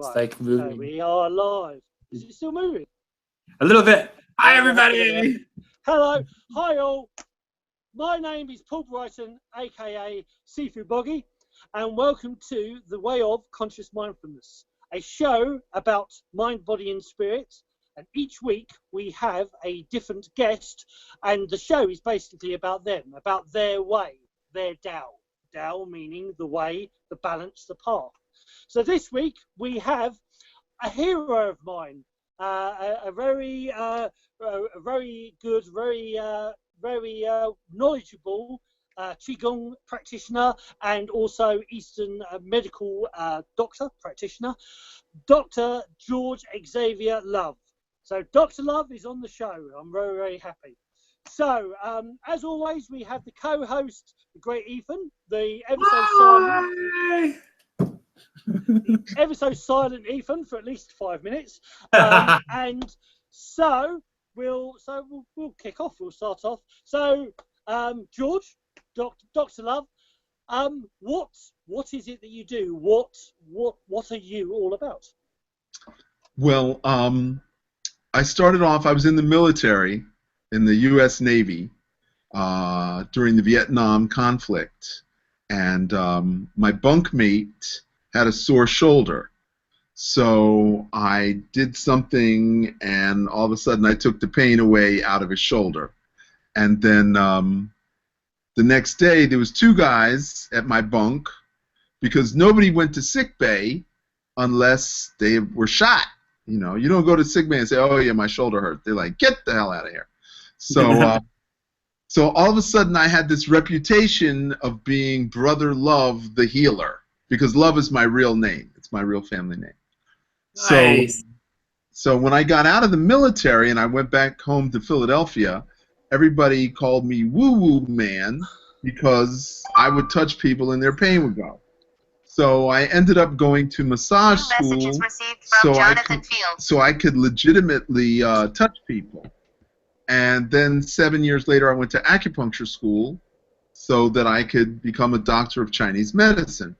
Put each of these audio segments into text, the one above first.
Right. like moving. We are live. Is it still moving? A little bit. Hi, everybody. Hello. Hi, all. My name is Paul Brighton, aka Seafood Boggy, and welcome to The Way of Conscious Mindfulness, a show about mind, body, and spirit. And each week we have a different guest, and the show is basically about them, about their way, their Tao. Tao meaning the way, the balance, the path. So this week we have a hero of mine, a very good, very knowledgeable Qigong practitioner and also Eastern medical doctor practitioner, Dr. George Xavier Love. So Dr. Love is on the show. I'm very, very happy. So, as always, we have the co-host, the great Ethan, the ever so silent Ethan for at least 5 minutes, and so we'll kick off. We'll start off. So, George, Dr. Love, what is it that you do? What are you all about? Well, I started off. I was in the military, in the U.S. Navy, during the Vietnam conflict, and my bunkmate had a sore shoulder. So I did something, and all of a sudden I took the pain away out of his shoulder. And then the next day there was 2 guys at my bunk, because nobody went to sick bay unless they were shot. You know, you don't go to sick bay and say, "Oh yeah, my shoulder hurt." They're like, "Get the hell out of here." So so all of a sudden I had this reputation of being Brother Love the healer, because Love is my real name. It's my real family name. Nice. So when I got out of the military and I went back home to Philadelphia, everybody called me Woo Woo Man, because I would touch people and their pain would go. So I ended up going to massage school so I could legitimately touch people. And then 7 years later I went to acupuncture school so that I could become a doctor of Chinese medicine.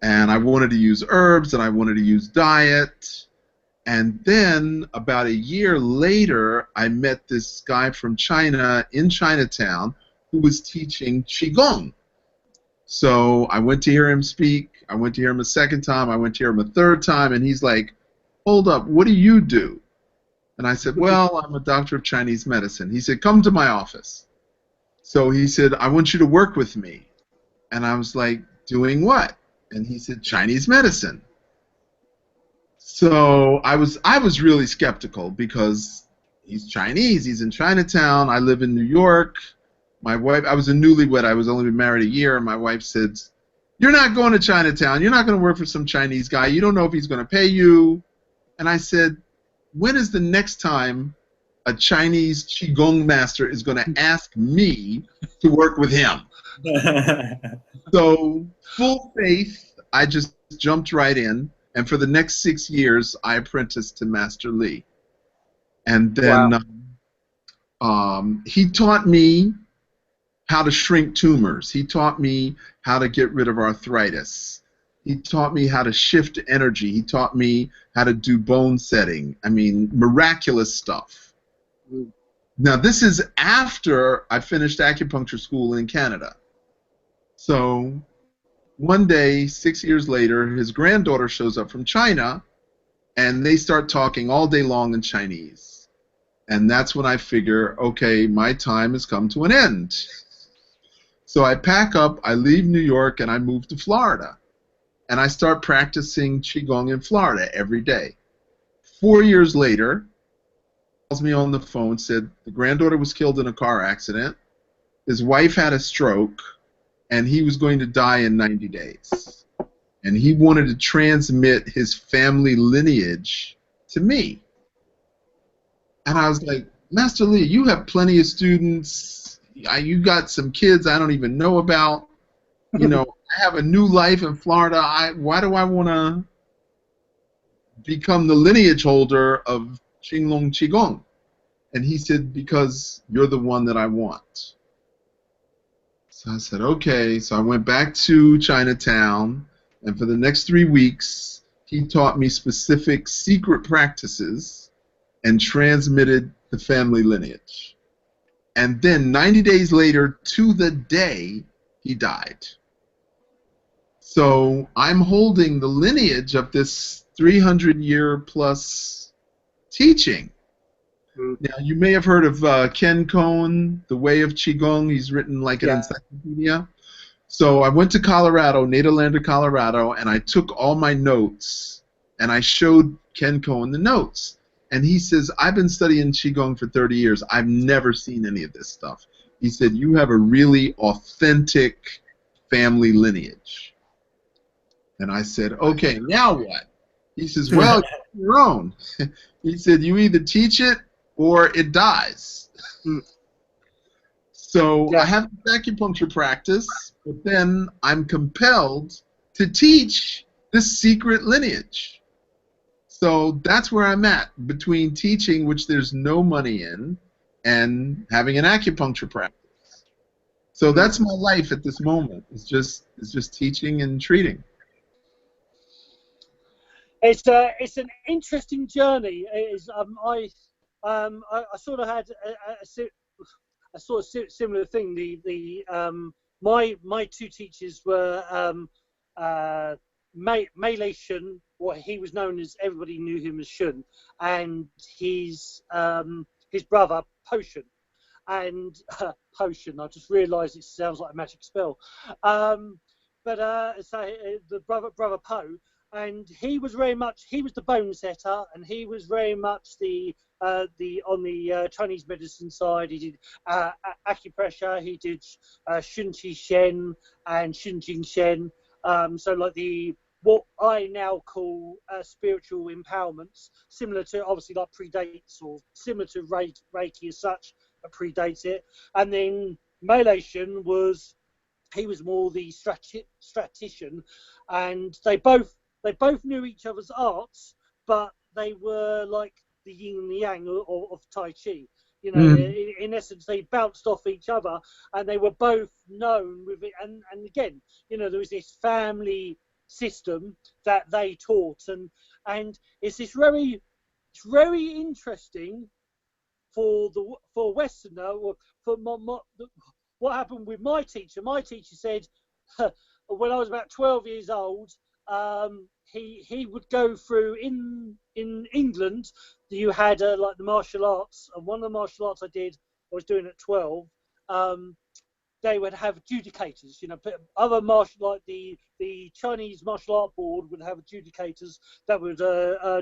And I wanted to use herbs, and I wanted to use diet. And then about a year later, I met this guy from China in Chinatown who was teaching Qigong. So I went to hear him speak. I went to hear him a second time. I went to hear him a third time. And he's like, "Hold up, what do you do?" And I said, "Well, I'm a doctor of Chinese medicine." He said, "Come to my office." So he said, "I want you to work with me." And I was like, "Doing what?" And he said, "Chinese medicine." So I was really skeptical, because he's Chinese, he's in Chinatown, I live in New York. My wife, I was a newlywed, I was only been married a year, and my wife said, "You're not going to Chinatown, you're not going to work for some Chinese guy, you don't know if he's going to pay you." And I said, "When is the next time a Chinese Qigong master is going to ask me to work with him?" So, full faith, I just jumped right in, and for the next 6 years, I apprenticed to Master Li. And then he taught me how to shrink tumors. He taught me how to get rid of arthritis. He taught me how to shift energy. He taught me how to do bone setting. I mean, miraculous stuff. Now, this is after I finished acupuncture school in Canada. So one day, 6 years later, his granddaughter shows up from China, and they start talking all day long in Chinese. And that's when I figure, okay, my time has come to an end. So I pack up, I leave New York, and I move to Florida. And I start practicing Qigong in Florida every day. 4 years later, he calls me on the phone, said the granddaughter was killed in a car accident, his wife had a stroke, and he was going to die in 90 days. And he wanted to transmit his family lineage to me. And I was like, "Master Li, you have plenty of students. You got some kids I don't even know about. You know, I have a new life in Florida. Why do I want to become the lineage holder of Qinglong Qigong?" And he said, "Because you're the one that I want." So I said, okay. So I went back to Chinatown, and for the next 3 weeks, he taught me specific secret practices and transmitted the family lineage. And then 90 days later, to the day, he died. So I'm holding the lineage of this 300-year-plus teaching. Now, you may have heard of Ken Cohen, The Way of Qigong. He's written like an encyclopedia. So I went to Colorado, Nederlander, Colorado, and I took all my notes, and I showed Ken Cohen the notes. And he says, I've been studying Qigong for 30 years. I've never seen any of this stuff. He said, you have a really authentic family lineage. And I said, okay, now what? He says, well, you're your own. He said, you either teach it or it dies. So I have this acupuncture practice, but then I'm compelled to teach this secret lineage. So that's where I'm at, between teaching, which there's no money in, and having an acupuncture practice. So that's my life at this moment. It's just teaching and treating. It's an interesting journey. It is, I sort of had a sort of similar thing. My two teachers were Mei Shun, what he was known as, everybody knew him as Shun, and his brother Potion. And Potion, I just realised it sounds like a magic spell. So the brother Po. And he was the bone setter, and he was very much on the Chinese medicine side. He did acupressure, he did Shun Qi Shen and Shun Jing Shen. So like what I now call spiritual empowerments, similar to, obviously, like predates, or similar to Reiki as such, but predates it. And then Mei Shun was more the statistician, and they both knew each other's arts, but they were like the yin and the yang of Tai Chi. You know, in essence, they bounced off each other, and they were both known with it. And again, you know, there was this family system that they taught, and it's very interesting for a Westerner, or for what happened with my teacher. My teacher said, when I was about 12 years old, he would go through in England. You had like the martial arts, and one of the martial arts I was doing at 12. They would have adjudicators, you know, other martial, like the Chinese martial art board would have adjudicators that would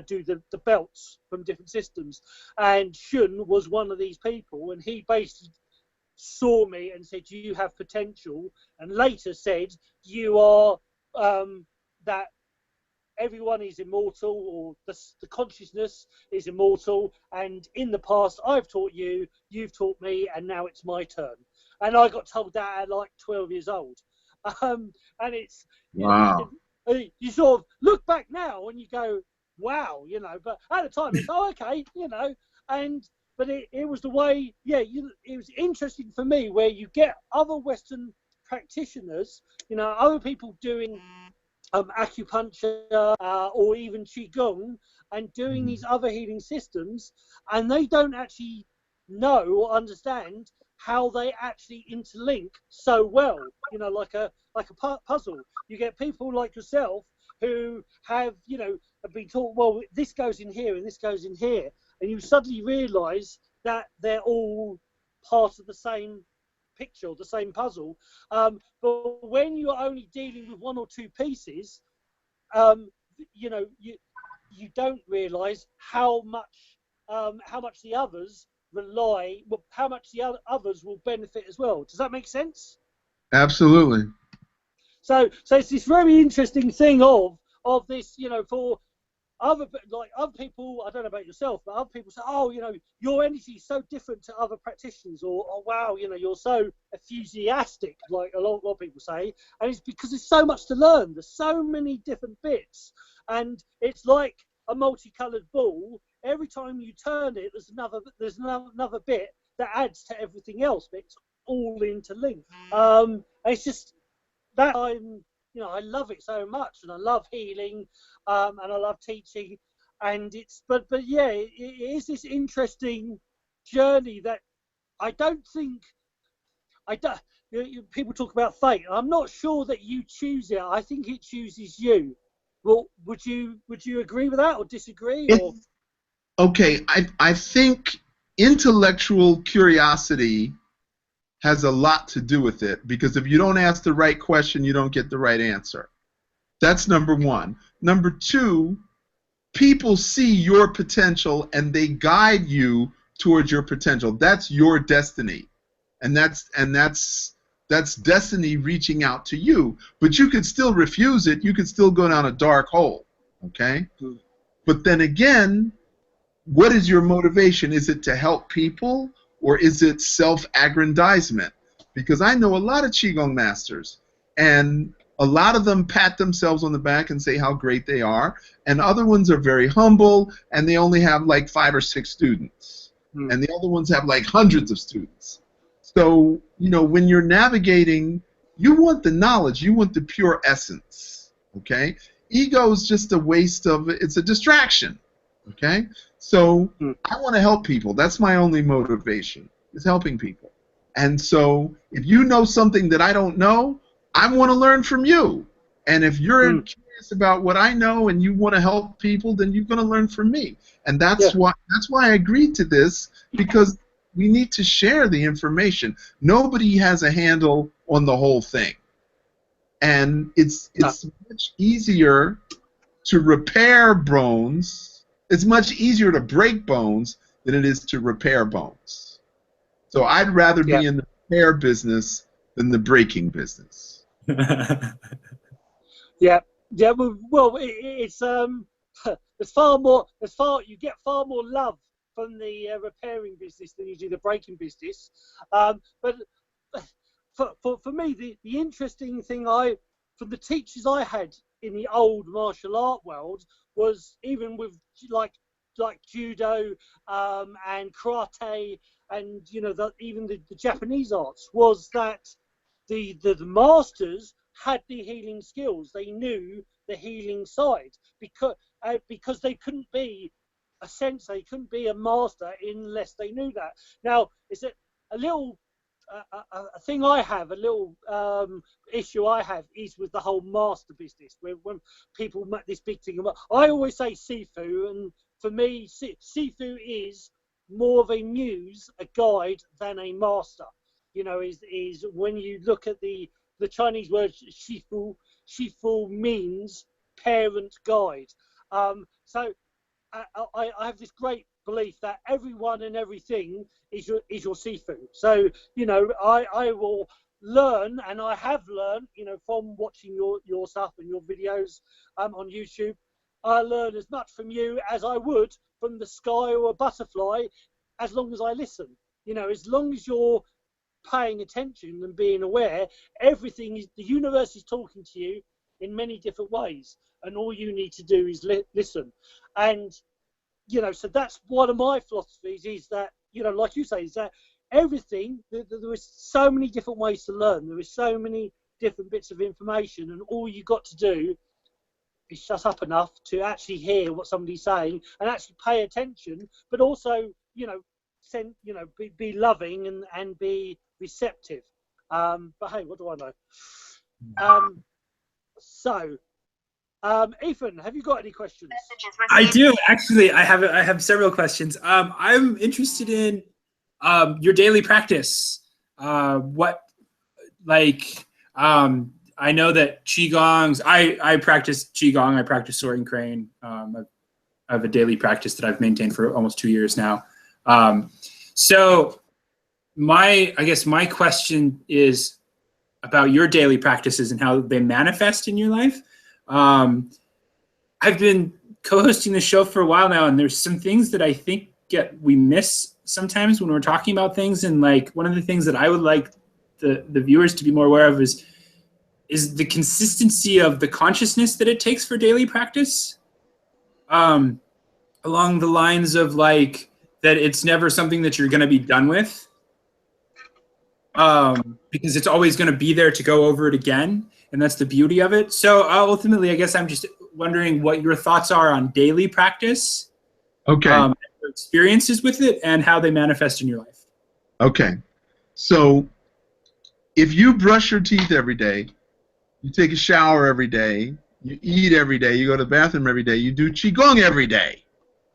do the belts from different systems, and Shun was one of these people, and he basically saw me and said, you have potential, and later said, you are that everyone is immortal, or the consciousness is immortal, and in the past I've taught you, you've taught me, and now it's my turn. And I got told that at like 12 years old. And it's, wow. You sort of look back now and you go, wow, you know, but at the time it's, oh, okay, you know, but it was the way, it was interesting for me, where you get other Western practitioners, you know, other people doing acupuncture or even Qigong, and doing these other healing systems, and they don't actually know or understand how they actually interlink so well, you know, like a puzzle. You get people like yourself who have, you know, have been taught, well, this goes in here and this goes in here, and you suddenly realise that they're all part of the same picture, the same puzzle. But when you're only dealing with one or two pieces, you know, you don't realise how much the others rely, how much the others will benefit as well. Does that make sense? Absolutely. So it's this very interesting thing of this, you know, for other people, I don't know about yourself, but other people say, oh, you know, your energy is so different to other practitioners, or oh, wow, you know, you're so enthusiastic, like a lot of people say, and it's because there's so much to learn. There's so many different bits, and it's like a multicolored ball. Every time you turn it, there's another bit that adds to everything else, but it's all interlinked. It's just that you know, I love it so much, and I love healing, and I love teaching, and it's but yeah, it is this interesting journey that I don't think I don't. People talk about fate. I'm not sure that you choose it. I think it chooses you. Well, would you agree with that or disagree? Or Okay, I think intellectual curiosity has a lot to do with it, because if you don't ask the right question, you don't get the right answer. That's number one. Number two, people see your potential and they guide you towards your potential. That's your destiny. And that's destiny reaching out to you. But you could still refuse it. You could still go down a dark hole. Okay? But then again, what is your motivation? Is it to help people, or is it self-aggrandizement? Because I know a lot of Qigong masters, and a lot of them pat themselves on the back and say how great they are, and other ones are very humble, and they only have like 5 or 6 students. And the other ones have like hundreds of students. So, you know, when you're navigating, you want the knowledge, you want the pure essence, okay? Ego is just a waste of, it's a distraction, okay? So I want to help people. That's my only motivation, is helping people. And so if you know something that I don't know, I want to learn from you. And if you're curious about what I know and you want to help people, then you're going to learn from me. And that's why I agreed to this, because we need to share the information. Nobody has a handle on the whole thing. And it's much easier to repair bones. It's much easier to break bones than it is to repair bones. So I'd rather be in the repair business than the breaking business. Yeah. Well, it's you get far more love from the repairing business than you do the breaking business. But for me, the interesting thing from the teachers I had in the old martial art world was, even with like judo and karate, and you know, even the Japanese arts, was that the masters had the healing skills. They knew the healing side, because they couldn't be a sensei, couldn't be a master unless they knew that. Now, is it a little a thing I have, a little issue I have, is with the whole master business, where when people make this big thing about, I always say Sifu, and for me, Sifu is more of a muse, a guide, than a master. You know, is when you look at the Chinese word Shifu, Shifu means parent guide. So I have this great belief that everyone and everything is your Sifu. So, you know, I will learn, and I have learned, you know, from watching your stuff and your videos on YouTube. I learn as much from you as I would from the sky or a butterfly, as long as I listen. You know, as long as you're paying attention and being aware, the universe is talking to you in many different ways, and all you need to do is listen. And you know, so that's one of my philosophies, is that, you know, like you say, is that everything, there is so many different ways to learn, there is so many different bits of information, and all you got to do is shut up enough to actually hear what somebody's saying and actually pay attention, but also, you know, be loving and be receptive. But hey, what do I know? So Ethan, have you got any questions? I do, actually. I have several questions. I'm interested in your daily practice. I know that Qigongs, I practice Qigong, I practice Soaring Crane. I have a daily practice that I've maintained for almost 2 years now. So I guess my question is about your daily practices and how they manifest in your life. I've been co-hosting the show for a while now, and there's some things that I think we miss sometimes when we're talking about things. And like, one of the things that I would like the viewers to be more aware of is the consistency of the consciousness that it takes for daily practice. Along the lines of like, that it's never something that you're going to be done with. Because it's always going to be there to go over it again. and that's the beauty of it. So ultimately, I guess I'm just wondering what your thoughts are on daily practice, Okay. your experiences with it, and how they manifest in your life. Okay. So if you brush your teeth every day, you take a shower every day, you eat every day, you go to the bathroom every day, you do Qigong every day.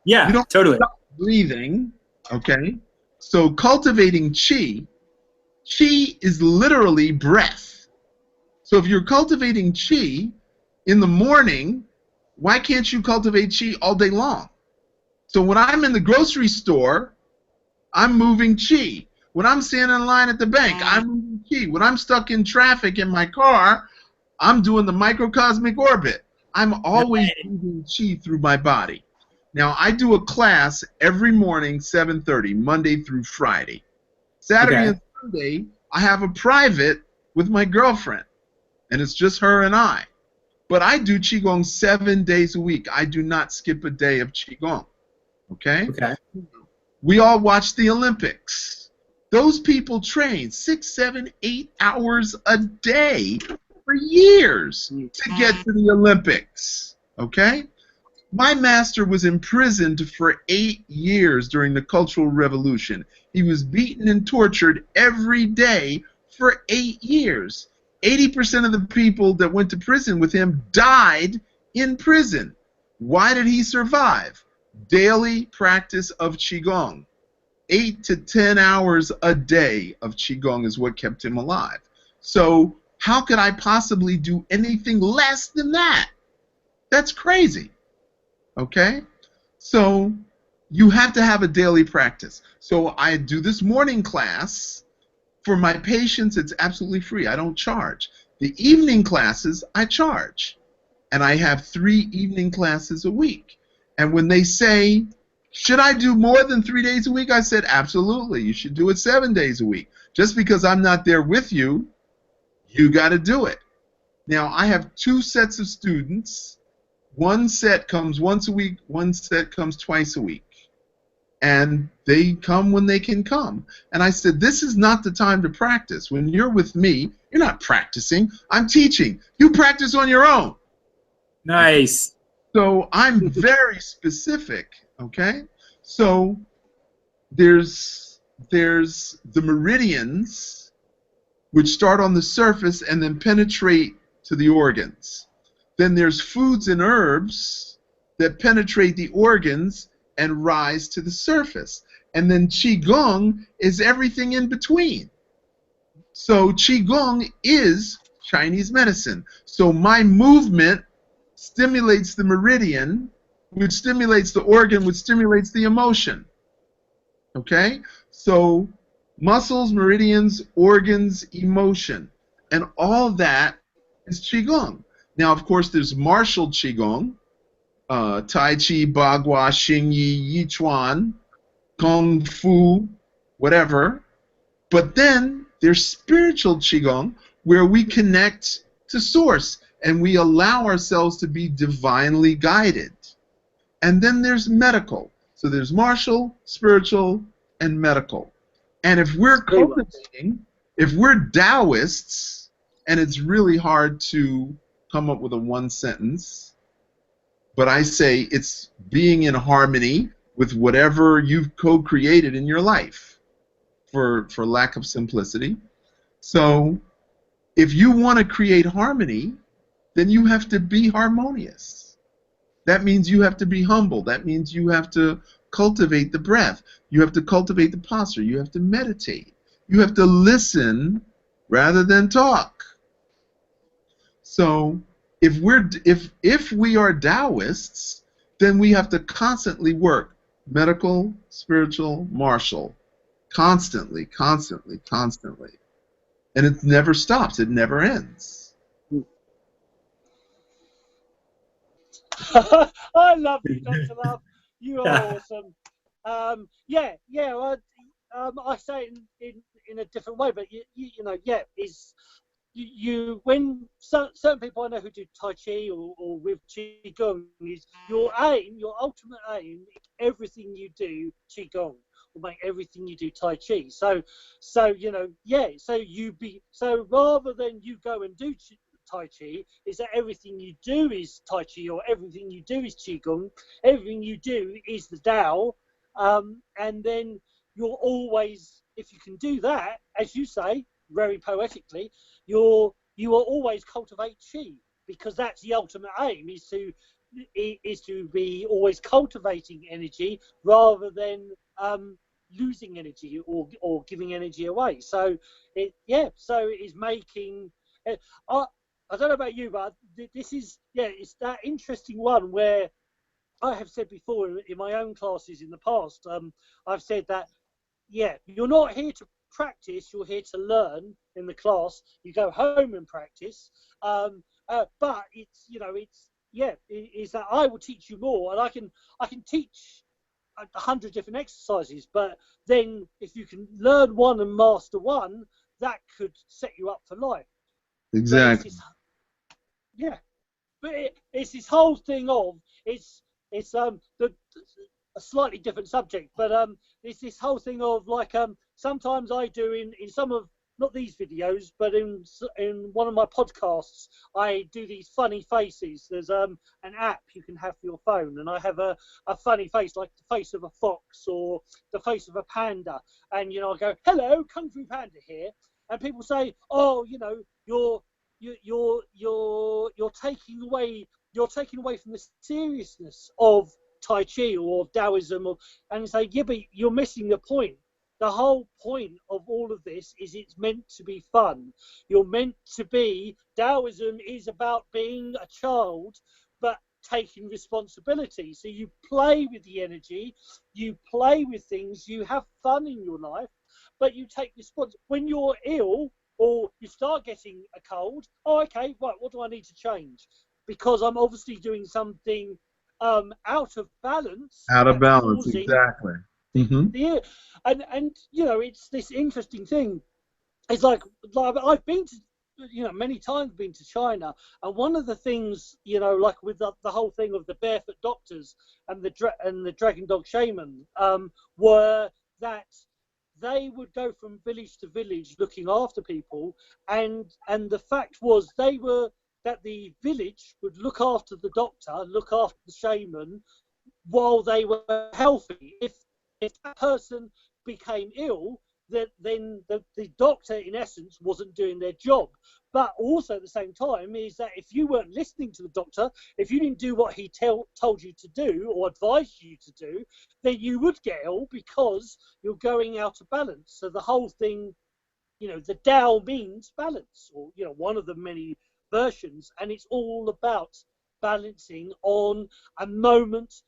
Yeah, You don't totally. stop breathing, okay? So cultivating Qi is literally breath. So if you're cultivating Qi in the morning, why can't you cultivate Qi all day long? So when I'm in the grocery store, I'm moving Qi. When I'm standing in line at the bank, I'm moving Qi. When I'm stuck in traffic in my car, I'm doing the microcosmic orbit. I'm always moving Qi through my body. Now, I do a class every morning, 7:30, Monday through Friday. Saturday and Sunday, I have a private with my girlfriend, and it's just her and I. But I do Qigong 7 days a week. I do not skip a day of Qigong. Okay? Okay. We all watch the Olympics. Those people train 6, 7, 8 hours a day for years to get to the Olympics. Okay? My master was imprisoned for 8 years during the Cultural Revolution. He was beaten and tortured every day for 8 years. 80% of the people that went to prison with him died in prison. Why did he survive? Daily practice of Qigong. 8 to 10 hours a day of Qigong is what kept him alive. So how could I possibly do anything less than that? That's crazy. Okay? So you have to have a daily practice. So I do this morning class. For my patients, it's absolutely free. I don't charge. The evening classes, I charge. And I have 3 evening classes a week. And when they say, should I do more than 3 days a week? I said, absolutely. You should do it 7 days a week. Just because I'm not there with you, you got to do it. Now, I have 2 sets of students. One set comes once a week, one set comes twice a week. And they come when they can come. And I said, this is not the time to practice. When you're with me, you're not practicing. I'm teaching. You practice on your own. Nice. So I'm very specific, okay? So there's the meridians, which start on the surface and then penetrate to the organs. Then there's foods and herbs that penetrate the organs and rise to the surface. And then Qigong is everything in between. So Qigong is Chinese medicine. So my movement stimulates the meridian, which stimulates the organ, which stimulates the emotion. Okay? So muscles, meridians, organs, emotion. And all that is Qigong. Now, of course, there's martial Qigong, Tai Chi, Bagua, Xing Yi, Yichuan, Kung Fu, whatever. But then there's spiritual Qigong, where we connect to Source and we allow ourselves to be divinely guided. And then there's medical. So there's martial, spiritual, and medical. And if we're cultivating, if we're Taoists, and it's really hard to come up with a one sentence, but I say it's being in harmony with whatever you've co-created in your life, for lack of simplicity. So if you want to create harmony, then you have to be harmonious. That means you have to be humble. That means you have to cultivate the breath. You have to cultivate the posture. You have to meditate. You have to listen rather than talk. So if we are Taoists, then we have to constantly work medical, spiritual, martial, constantly, constantly, constantly. And it never stops. It never ends. I love you, Dr. Love. You are awesome. I say it in a different way, but you know, yeah, is you when certain people I know who do Tai Chi or with Qigong, is your aim, your ultimate aim, everything you do Qigong will make everything you do Tai Chi. So you know, yeah. So rather than you go and do Tai Chi is that everything you do is Tai Chi, or everything you do is Qigong. Everything you do is the Tao. And then you're always, if you can do that, as you say, very poetically, you will always cultivate Qi, because that's the ultimate aim, is to be always cultivating energy rather than losing energy or giving energy away. So it is making. I don't know about you, but this is it's that interesting one where I have said before in my own classes in the past. I've said that you're not here to practice, you're here to learn in the class. You go home and practice, but is that I will teach you more, and I can teach 100 different exercises, but then if you can learn one and master one, that could set you up for life. Exactly. But it's this whole thing of it's a slightly different subject, but it's this whole thing of like sometimes I do in some of, not these videos, but in one of my podcasts, I do these funny faces. There's an app you can have for your phone, and I have a funny face, like the face of a fox or the face of a panda, and I go, "Hello, Kung Fu Panda here," and people say, "Oh, you're taking away from the seriousness of Tai Chi or Taoism," and say, "Yeah, but you're missing the point. The whole point of all of this is it's meant to be fun. You're meant to be, Taoism is about being a child, but taking responsibility. So you play with the energy, you play with things, you have fun in your life, but you take responsibility. When you're ill or you start getting a cold, okay, right, what do I need to change? Because I'm obviously doing something out of balance. Out of balance, exactly. Mm-hmm. And it's this interesting thing. It's like I've been to, many times been to China, and one of the things, like with the whole thing of the barefoot doctors and the dragon dog shaman, were that they would go from village to village looking after people, and the fact was that the village would look after the doctor, look after the shaman while they were healthy. If that person became ill, then the doctor, in essence, wasn't doing their job. But also at the same time is that if you weren't listening to the doctor, if you didn't do what he told you to do or advised you to do, then you would get ill because you're going out of balance. So the whole thing, the Tao means balance, or one of the many versions, and it's all about balancing on a moment.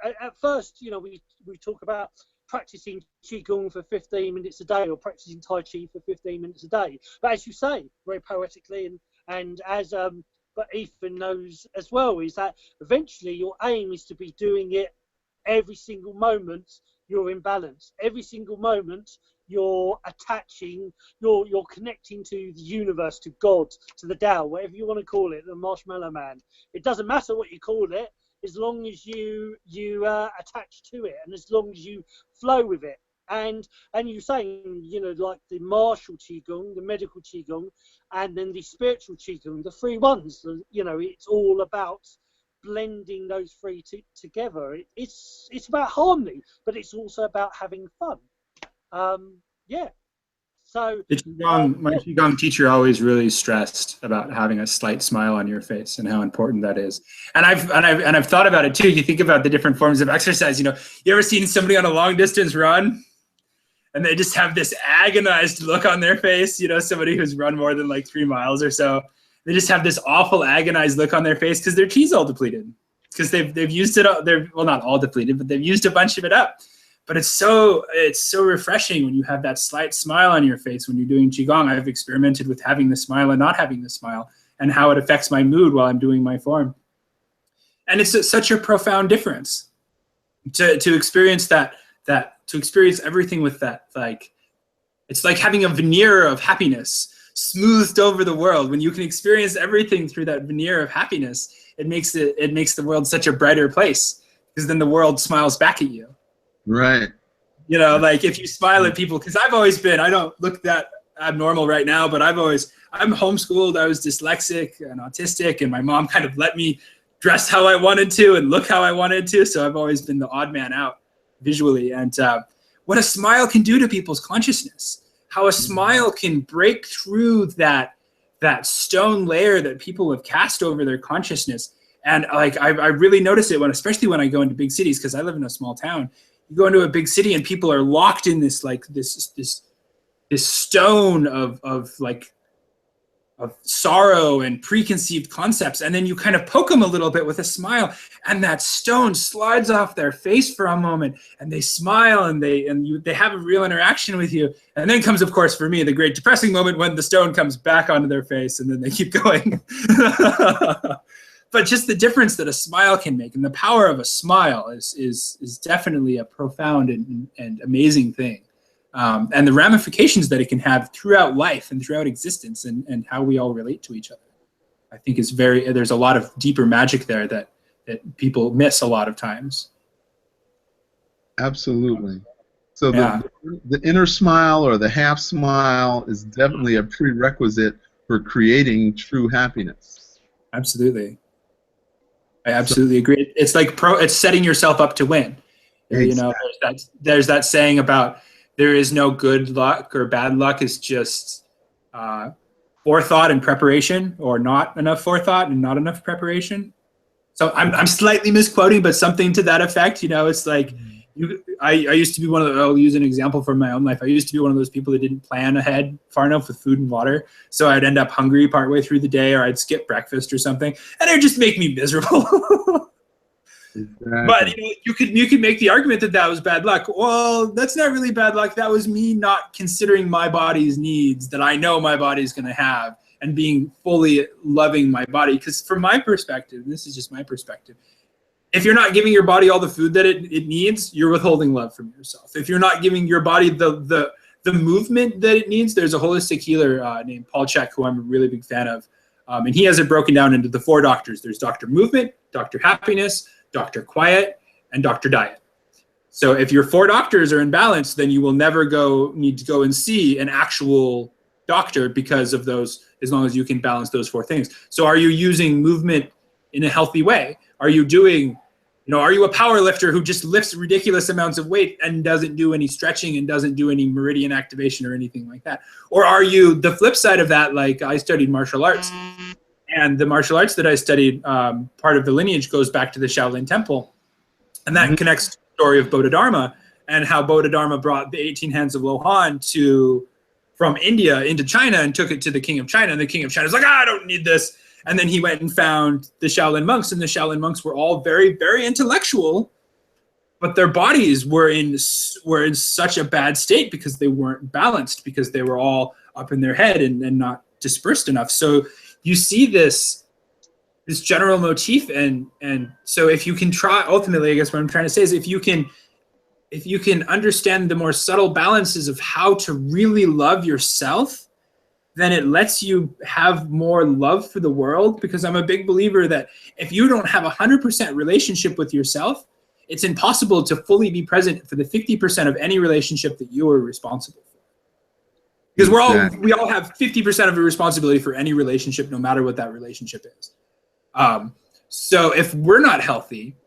At first, we talk about practicing Qigong for 15 minutes a day, or practicing Tai Chi for 15 minutes a day. But as you say, very poetically, and as but Ethan knows as well, is that eventually your aim is to be doing it every single moment you're in balance. Every single moment you're attaching, you're connecting to the universe, to God, to the Tao, whatever you want to call it, the Marshmallow Man. It doesn't matter what you call it, as long as you attach to it, and as long as you flow with it. And you're saying, like the martial Qigong, the medical Qigong, and then the spiritual Qigong, the three ones, it's all about blending those three together. It's about harmony, but it's also about having fun. So my Qigong teacher always really stressed about having a slight smile on your face and how important that is. And I've thought about it too. You think about the different forms of exercise. You ever seen somebody on a long distance run, and they just have this agonized look on their face? Somebody who's run more than like 3 miles or so. They just have this awful agonized look on their face because their Qi's all depleted, because they've used it. They're, well, not all depleted, but they've used a bunch of it up. But it's so refreshing when you have that slight smile on your face when you're doing Qigong. I've experimented with having the smile and not having the smile, and how it affects my mood while I'm doing my form. And it's such a profound difference to experience to experience everything with that. Like, it's like having a veneer of happiness smoothed over the world. When you can experience everything through that veneer of happiness, it makes the world such a brighter place, because then the world smiles back at you. Right. Like if you smile at people, because I've always been, I don't look that abnormal right now, but I'm homeschooled. I was dyslexic and autistic, and my mom kind of let me dress how I wanted to and look how I wanted to. So I've always been the odd man out visually. And what a smile can do to people's consciousness, how a smile can break through that stone layer that people have cast over their consciousness. And like I really notice it especially when I go into big cities, because I live in a small town. You go into a big city and people are locked in this stone of sorrow and preconceived concepts, and then you kind of poke them a little bit with a smile, and that stone slides off their face for a moment, and they smile, and they have a real interaction with you. And then comes, of course, for me, the great depressing moment when the stone comes back onto their face, and then they keep going. But just the difference that a smile can make, and the power of a smile is definitely a profound and amazing thing. And the ramifications that it can have throughout life and throughout existence, and how we all relate to each other, I think there's a lot of deeper magic there that people miss a lot of times. Absolutely. So the inner smile or the half smile is definitely a prerequisite for creating true happiness. Absolutely. I absolutely agree. It's like it's setting yourself up to win. Exactly. You know, there's that saying about, there is no good luck or bad luck, is just forethought and preparation, or not enough forethought and not enough preparation. So I'm slightly misquoting, but something to that effect. You know, it's like I used to be I'll use an example from my own life. I used to be one of those people that didn't plan ahead far enough with food and water. So I'd end up hungry partway through the day, or I'd skip breakfast or something, and it would just make me miserable. Exactly. But you could make the argument that was bad luck. Well, that's not really bad luck. That was me not considering my body's needs that I know my body's going to have, and being fully loving my body. Because from my perspective, and this is just my perspective, if you're not giving your body all the food that it needs, you're withholding love from yourself. If you're not giving your body the movement that it needs, there's a holistic healer named Paul Chek, who I'm a really big fan of, and he has it broken down into the 4 doctors. There's Dr. Movement, Dr. Happiness, Dr. Quiet, and Dr. Diet. So if your 4 doctors are in balance, then you will never need to go and see an actual doctor because of those, as long as you can balance those 4 things. So are you using movement in a healthy way? Are you doing, are you a power lifter who just lifts ridiculous amounts of weight and doesn't do any stretching and doesn't do any meridian activation or anything like that? Or are you the flip side of that? Like, I studied martial arts. And the martial arts that I studied, part of the lineage goes back to the Shaolin Temple. And that connects to the story of Bodhidharma, and how Bodhidharma brought the 18 hands of Lohan from India into China and took it to the king of China. And the king of China was like, I don't need this. And then he went and found the Shaolin monks, and the Shaolin monks were all very, very intellectual, but their bodies were in such a bad state because they weren't balanced, because they were all up in their head and not dispersed enough. So you see this general motif, and so if you can try, ultimately, I guess what I'm trying to say is, if you can understand the more subtle balances of how to really love yourself, then it lets you have more love for the world. Because I'm a big believer that if you don't have 100% relationship with yourself, it's impossible to fully be present for the 50% of any relationship that you are responsible for. Because we all have 50% of a responsibility for any relationship, no matter what that relationship is. So if we're not healthy,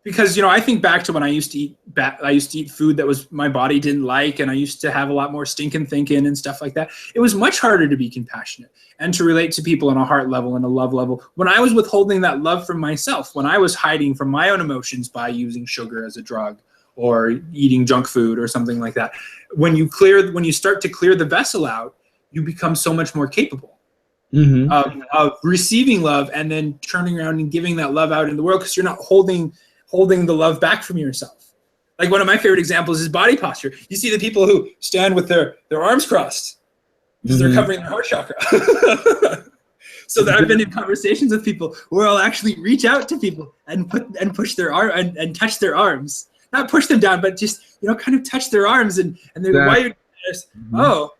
because I think back to when I used to eat food that was my body didn't like, and I used to have a lot more stinking thinking and stuff like that. It was much harder to be compassionate and to relate to people on a heart level and a love level when I was withholding that love from myself, when I was hiding from my own emotions by using sugar as a drug, or eating junk food or something like that. When you start to clear the vessel out, you become so much more capable of receiving love, and then turning around and giving that love out in the world, because you're not holding the love back from yourself. Like, one of my favorite examples is body posture. You see the people who stand with their arms crossed because they're covering their heart chakra. So that I've been in conversations with people where I'll actually reach out to people and push their arm and touch their arms. Not push them down, but just, kind of touch their arms, and they're like, why are you doing this? Oh,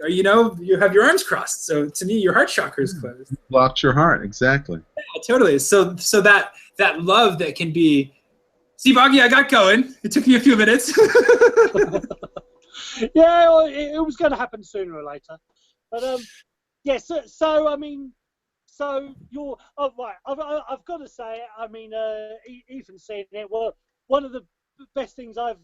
you have your arms crossed. So to me, your heart chakra is closed. Blocked your heart, exactly. Yeah, totally. So that love that can be, see, Boggy, I got going. It took me a few minutes. Yeah, well, it was going to happen sooner or later. But yeah. So I mean, so you're right. I've got to say, I mean, Ethan said it. Well, one of the best things I've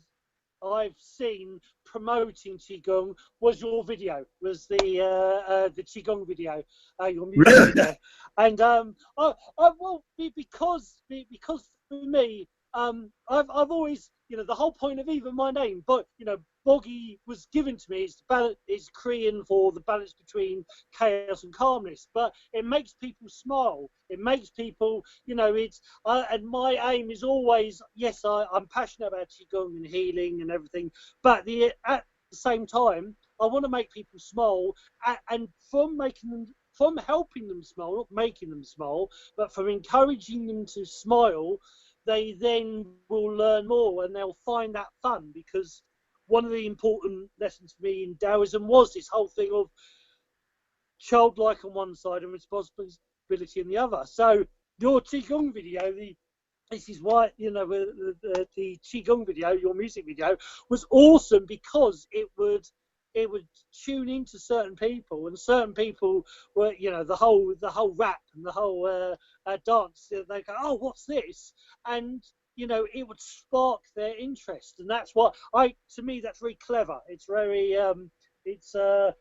seen promoting Qigong was your video, was the Qigong video, your music video, and well, because for me, I've always, you know, the whole point of even my name, but you know, Boggy was given to me. It's Korean for the balance between chaos and calmness, but it makes people smile. It makes people, you know, it's and my aim is always, yes, I'm passionate about Qigong and healing and everything, but at the same time, I want to make people smile, and from helping them smile, not making them smile, but from encouraging them to smile, they then will learn more and they'll find that fun, because one of the important lessons for me in Taoism was this whole thing of childlike on one side and responsibility on the other. So your Qigong video, this is why, you know, the Qigong video, your music video, was awesome, because it would tune into certain people, and certain people were, you know, the whole rap and the whole dance. They go, oh, what's this? And you know, it would spark their interest, and that's what to me, that's very clever. It's very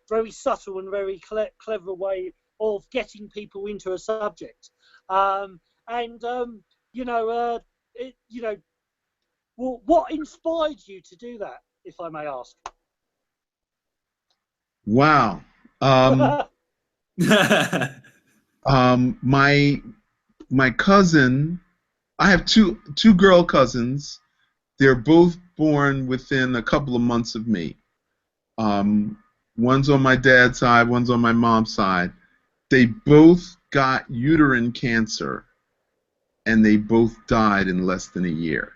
very subtle and very clever way of getting people into a subject. You know, well, what inspired you to do that, if I may ask? Wow. My cousin, I have two girl cousins. They're both born within a couple of months of me. One's on my dad's side, one's on my mom's side. They both got uterine cancer, and they both died in less than a year.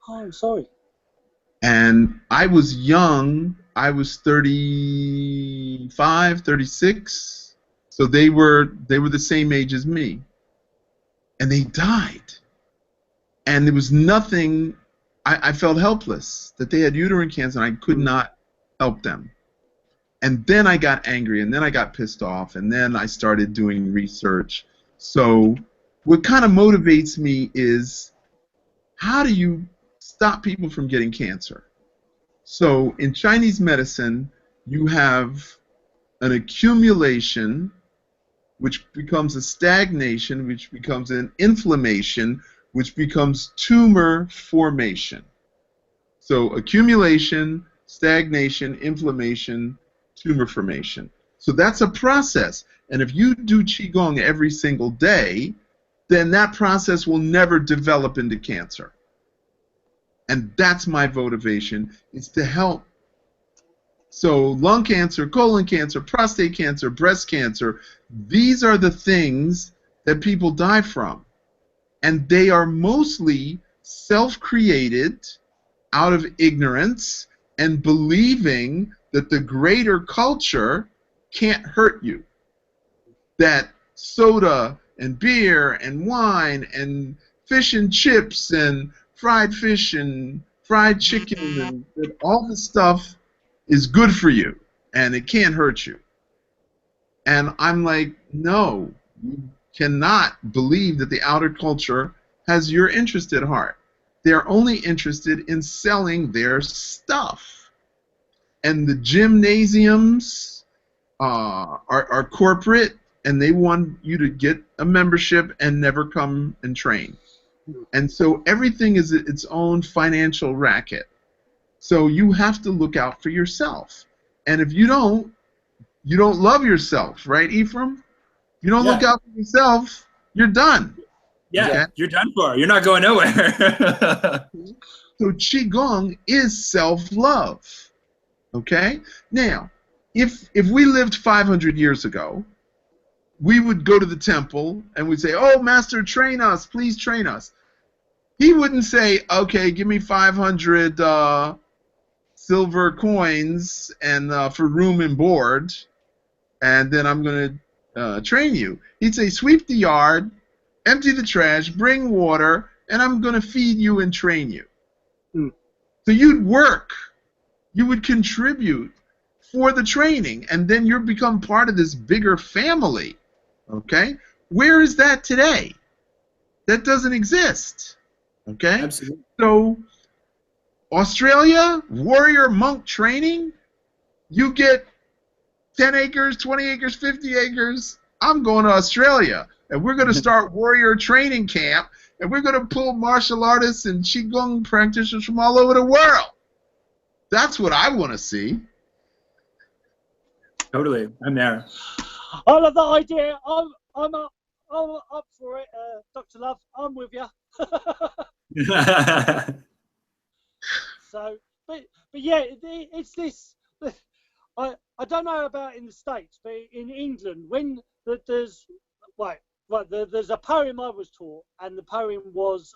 Oh, I'm sorry. And I was young. I was 35, 36. So they were the same age as me. And they died. And there was nothing. I felt helpless that they had uterine cancer and I could not help them. And then I got angry, and then I got pissed off, and then I started doing research. So what kind of motivates me is, how do you stop people from getting cancer? So in Chinese medicine, you have an accumulation, which becomes a stagnation, which becomes an inflammation, which becomes tumor formation. So accumulation, stagnation, inflammation, tumor formation. So that's a process. And if you do Qigong every single day, then that process will never develop into cancer. And that's my motivation, is to help. So lung cancer, colon cancer, prostate cancer, breast cancer, these are the things that people die from. And they are mostly self-created out of ignorance and believing that the greater culture can't hurt you. That soda and beer and wine and fish and chips and fried fish and fried chicken and that all this stuff is good for you and it can't hurt you. And I'm like, no, you cannot believe that the outer culture has your interest at heart. They're only interested in selling their stuff. And the gymnasiums are corporate, and they want you to get a membership and never come and train. And so everything is its own financial racket. So you have to look out for yourself. And if you don't love yourself, right, Ephraim? If you don't look out for yourself, you're done. Yeah, okay? You're done for. You're not going nowhere. So Qigong is self-love. Okay? Now, if we lived 500 years ago, we would go to the temple and we'd say, oh, Master, train us. Please train us. He wouldn't say, okay, give me 500 silver coins and for room and board, and then I'm going to train you. He'd say, sweep the yard, empty the trash, bring water, and I'm going to feed you and train you. So you'd work you would contribute for the training, and then you become part of this bigger family. Okay? Where is that today? That doesn't exist. Okay? Absolutely. So, Australia, warrior monk training, you get 10 acres, 20 acres, 50 acres. I'm going to Australia, and we're going to start warrior training camp, and we're going to pull martial artists and Qigong practitioners from all over the world. That's what I want to see. Totally. I'm there. I love that idea. I'm up for it, Dr. Love. I'm with you. So, but yeah, it's this. I don't know about in the States, but in England, when there's there's a poem I was taught, and the poem was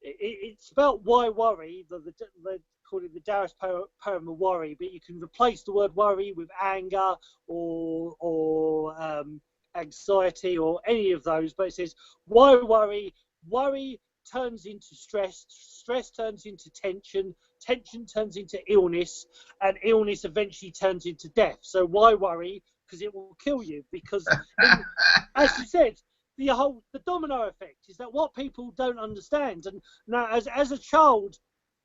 it's about why worry. They call it the Taoist poem of worry, but you can replace the word worry with anger or anxiety or any of those. But it says, why worry? Worry turns into stress. Stress turns into tension. Tension turns into illness, and illness eventually turns into death. So why worry? Because it will kill you. Because, as you said, the domino effect is that what people don't understand. And now, as a child,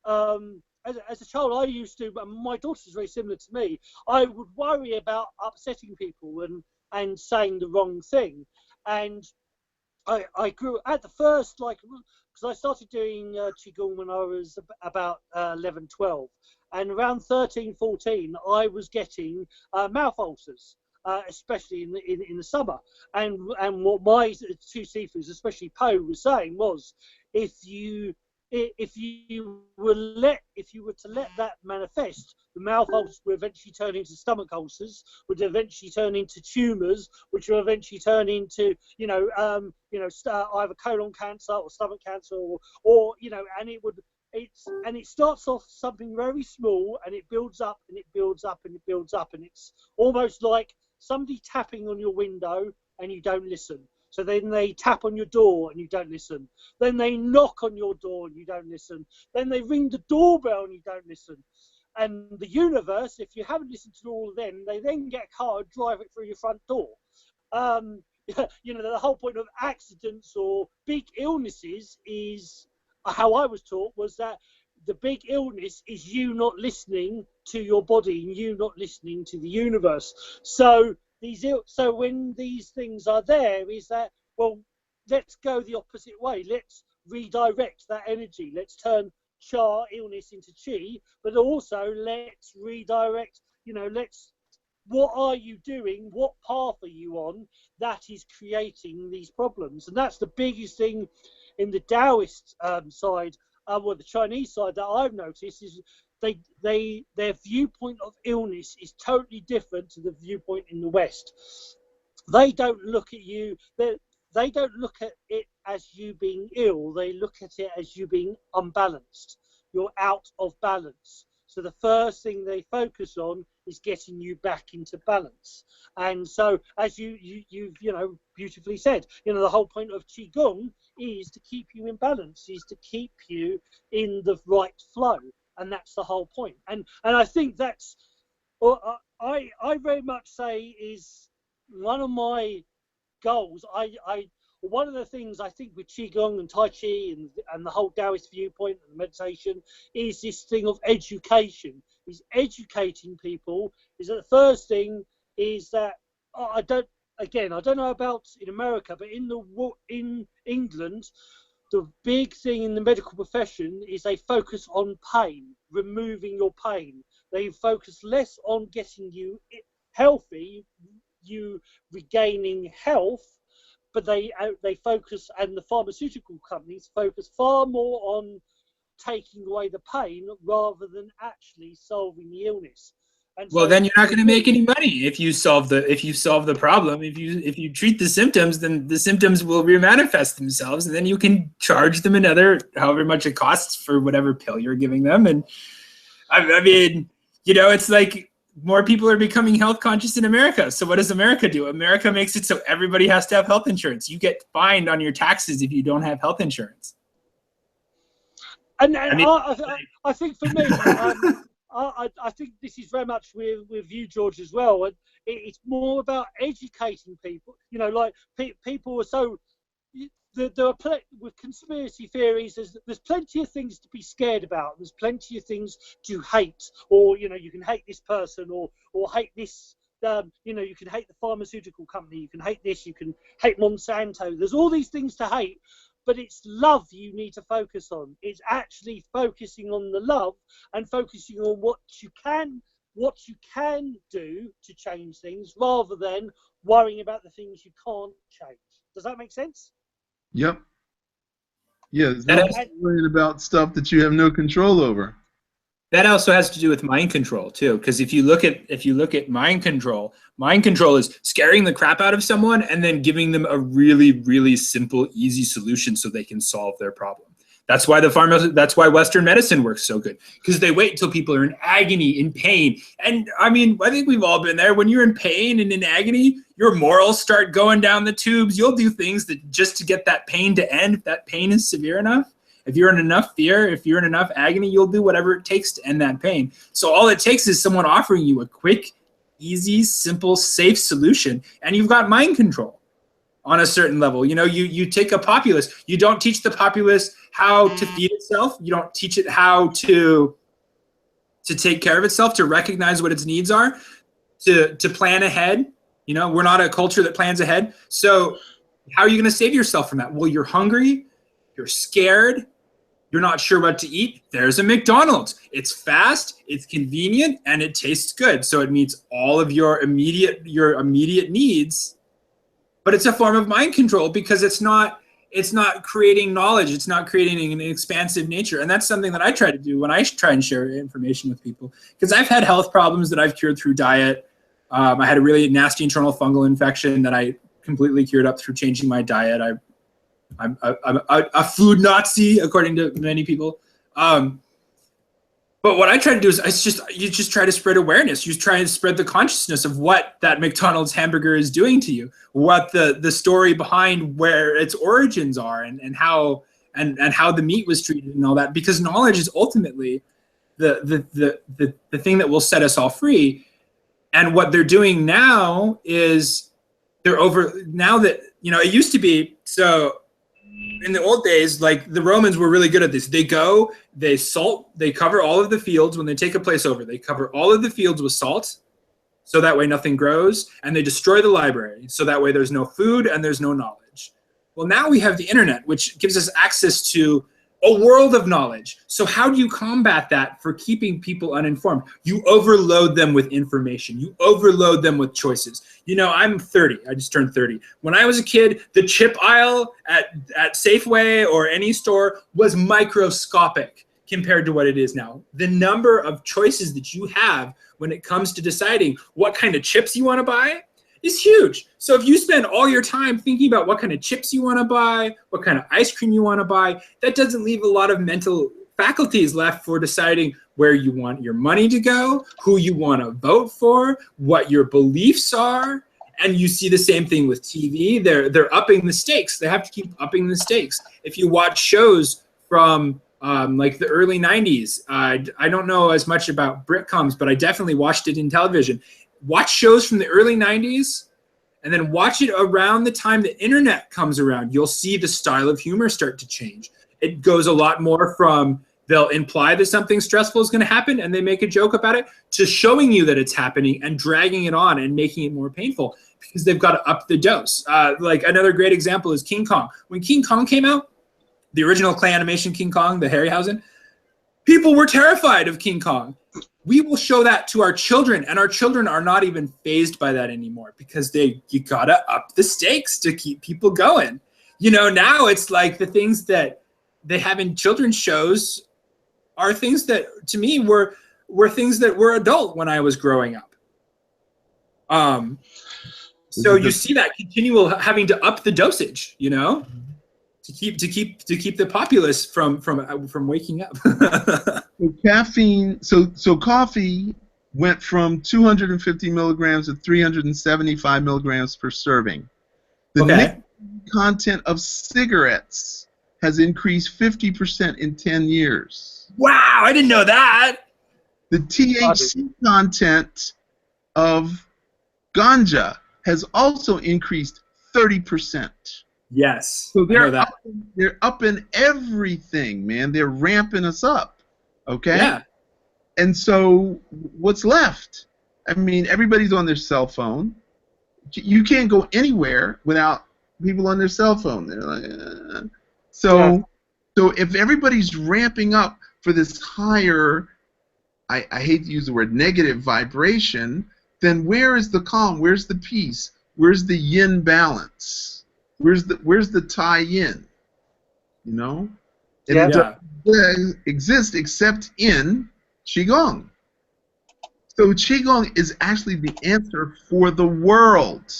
as a child, I used to. My daughter's very similar to me. I would worry about upsetting people and saying the wrong thing. And I grew at the first, because I started doing Qigong when I was about 11, 12. And around 13, 14, I was getting mouth ulcers, especially in the summer. And what my two Sifus, especially Po, was saying was, if you were to let that manifest, the mouth ulcers will eventually turn into stomach ulcers, would eventually turn into tumours, which will eventually turn into either colon cancer or stomach cancer, or and it starts off something very small, and it builds up and it builds up and it builds up, and it's almost like somebody tapping on your window and you don't listen. So then they tap on your door and you don't listen. Then they knock on your door and you don't listen. Then they ring the doorbell and you don't listen. And the universe, if you haven't listened to all of them, they then get a car and drive it through your front door. The whole point of accidents or big illnesses is, how I was taught, was that the big illness is you not listening to your body and you not listening to the universe. So when these things are there, is that, well, let's go the opposite way. Let's redirect that energy. Let's turn illness into chi, but also let's redirect, what are you doing? What path are you on that is creating these problems? And that's the biggest thing in the Taoist side, or the Chinese side, that I've noticed is their viewpoint of illness is totally different to the viewpoint in the West. They don't look at you. They don't look at it as you being ill. They look at it as you being unbalanced. You're out of balance. So the first thing they focus on is getting you back into balance. And so, as you've beautifully said, the whole point of Qigong is to keep you in balance, is to keep you in the right flow. And that's the whole point. And I think that's, I very much say, is one of my goals. One of the things I think with Qigong and Tai Chi and the whole Taoist viewpoint and meditation is this thing of education. Is educating people. Is that the first thing is that I don't know about in America, but in England, the big thing in the medical profession is they focus on pain, removing your pain. They focus less on getting you healthy, you regaining health, but they focus, and the pharmaceutical companies focus far more on taking away the pain rather than actually solving the illness. And well, then you're not going to make any money if you solve the problem. If you treat the symptoms, then the symptoms will remanifest themselves, and then you can charge them another however much it costs for whatever pill you're giving them. And I mean, it's like more people are becoming health conscious in America. So what does America do? America makes it so everybody has to have health insurance. You get fined on your taxes if you don't have health insurance. And I mean, I think for me, I think this is very much with you, George, as well. And it's more about educating people. You know, like people are so. There are with conspiracy theories. There's plenty of things to be scared about. There's plenty of things to hate, or you know, you can hate this person, or hate this. You know, you can hate the pharmaceutical company. You can hate this. You can hate Monsanto. There's all these things to hate. But it's love you need to focus on. It's actually focusing on the love and focusing on what you can do to change things, rather than worrying about the things you can't change. Does that make sense? Yep. Yeah, there's no worrying about stuff that you have no control over. That also has to do with mind control too, because if you look at mind control is scaring the crap out of someone and then giving them a really, really simple, easy solution so they can solve their problem. That's why that's why Western medicine works so good, because they wait until people are in agony, in pain. And I mean, I think we've all been there. When you're in pain and in agony, your morals start going down the tubes. You'll do things that just to get that pain to end, if that pain is severe enough. If you're in enough fear, if you're in enough agony, you'll do whatever it takes to end that pain. So all it takes is someone offering you a quick, easy, simple, safe solution, and you've got mind control on a certain level. You know, you take a populace. You don't teach the populace how to feed itself. You don't teach it how to take care of itself, to recognize what its needs are, to plan ahead. You know, we're not a culture that plans ahead. So how are you going to save yourself from that? Well, you're hungry. You're scared, you're not sure what to eat, there's a McDonald's. It's fast, it's convenient, and it tastes good. So it meets all of your immediate needs, but it's a form of mind control because it's not creating knowledge, it's not creating an expansive nature. And that's something that I try to do when I try and share information with people, because I've had health problems that I've cured through diet. I had a really nasty internal fungal infection that I completely cured up through changing my diet. I'm a food Nazi, according to many people. But what I try to do is you just try to spread awareness. You try to spread the consciousness of what that McDonald's hamburger is doing to you, what the story behind where its origins are, and how the meat was treated and all that. Because knowledge is ultimately the thing that will set us all free. And what they're doing now is now that, you know, it used to be so. In the old days, like the Romans were really good at this. They cover all of the fields when they take a place over. They cover all of the fields with salt, so that way nothing grows, and they destroy the library, so that way there's no food and there's no knowledge. Well, now we have the internet, which gives us access to a world of knowledge. So how do you combat that for keeping people uninformed? You overload them with information. You overload them with choices. You know, I'm 30. I just turned 30. When I was a kid, the chip aisle at Safeway or any store was microscopic compared to what it is now. The number of choices that you have when it comes to deciding what kind of chips you want to buy is huge. So if you spend all your time thinking about what kind of chips you want to buy, what kind of ice cream you want to buy, that doesn't leave a lot of mental faculties left for deciding where you want your money to go, who you want to vote for, what your beliefs are. And you see the same thing with TV. They're upping the stakes. They have to keep upping the stakes. If you watch shows from like the early 90s, I don't know as much about Britcoms, but I definitely watched it in television. Watch shows from the early 90s and then watch it around the time the internet comes around. You'll see the style of humor start to change. It goes a lot more from they'll imply that something stressful is going to happen and they make a joke about it, to showing you that it's happening and dragging it on and making it more painful because they've got to up the dose. Like another great example is King Kong. When King Kong came out, the original clay animation King Kong, the Harryhausen, people were terrified of King Kong. We will show that to our children, and our children are not even fazed by that anymore because you gotta up the stakes to keep people going. You know, now it's like the things that they have in children's shows are things that to me were things that were adult when I was growing up. So you see that continual having to up the dosage, you know, to keep the populace from waking up. So caffeine. So coffee went from 250 milligrams to 375 milligrams per serving. The nicotine content of cigarettes has increased 50% in 10 years. Wow, I didn't know that. The THC content of ganja has also increased 30%. Yes, So I know that. they're up in everything, man. They're ramping us up. Okay? Yeah. And so what's left? I mean, everybody's on their cell phone. You can't go anywhere without people on their cell phone. They're like, So if everybody's ramping up for this higher, I hate to use the word negative vibration, then where is the calm? Where's the peace? Where's the yin balance? Where's the tie-in? You know? And it doesn't exist except in Qigong. So Qigong is actually the answer for the world.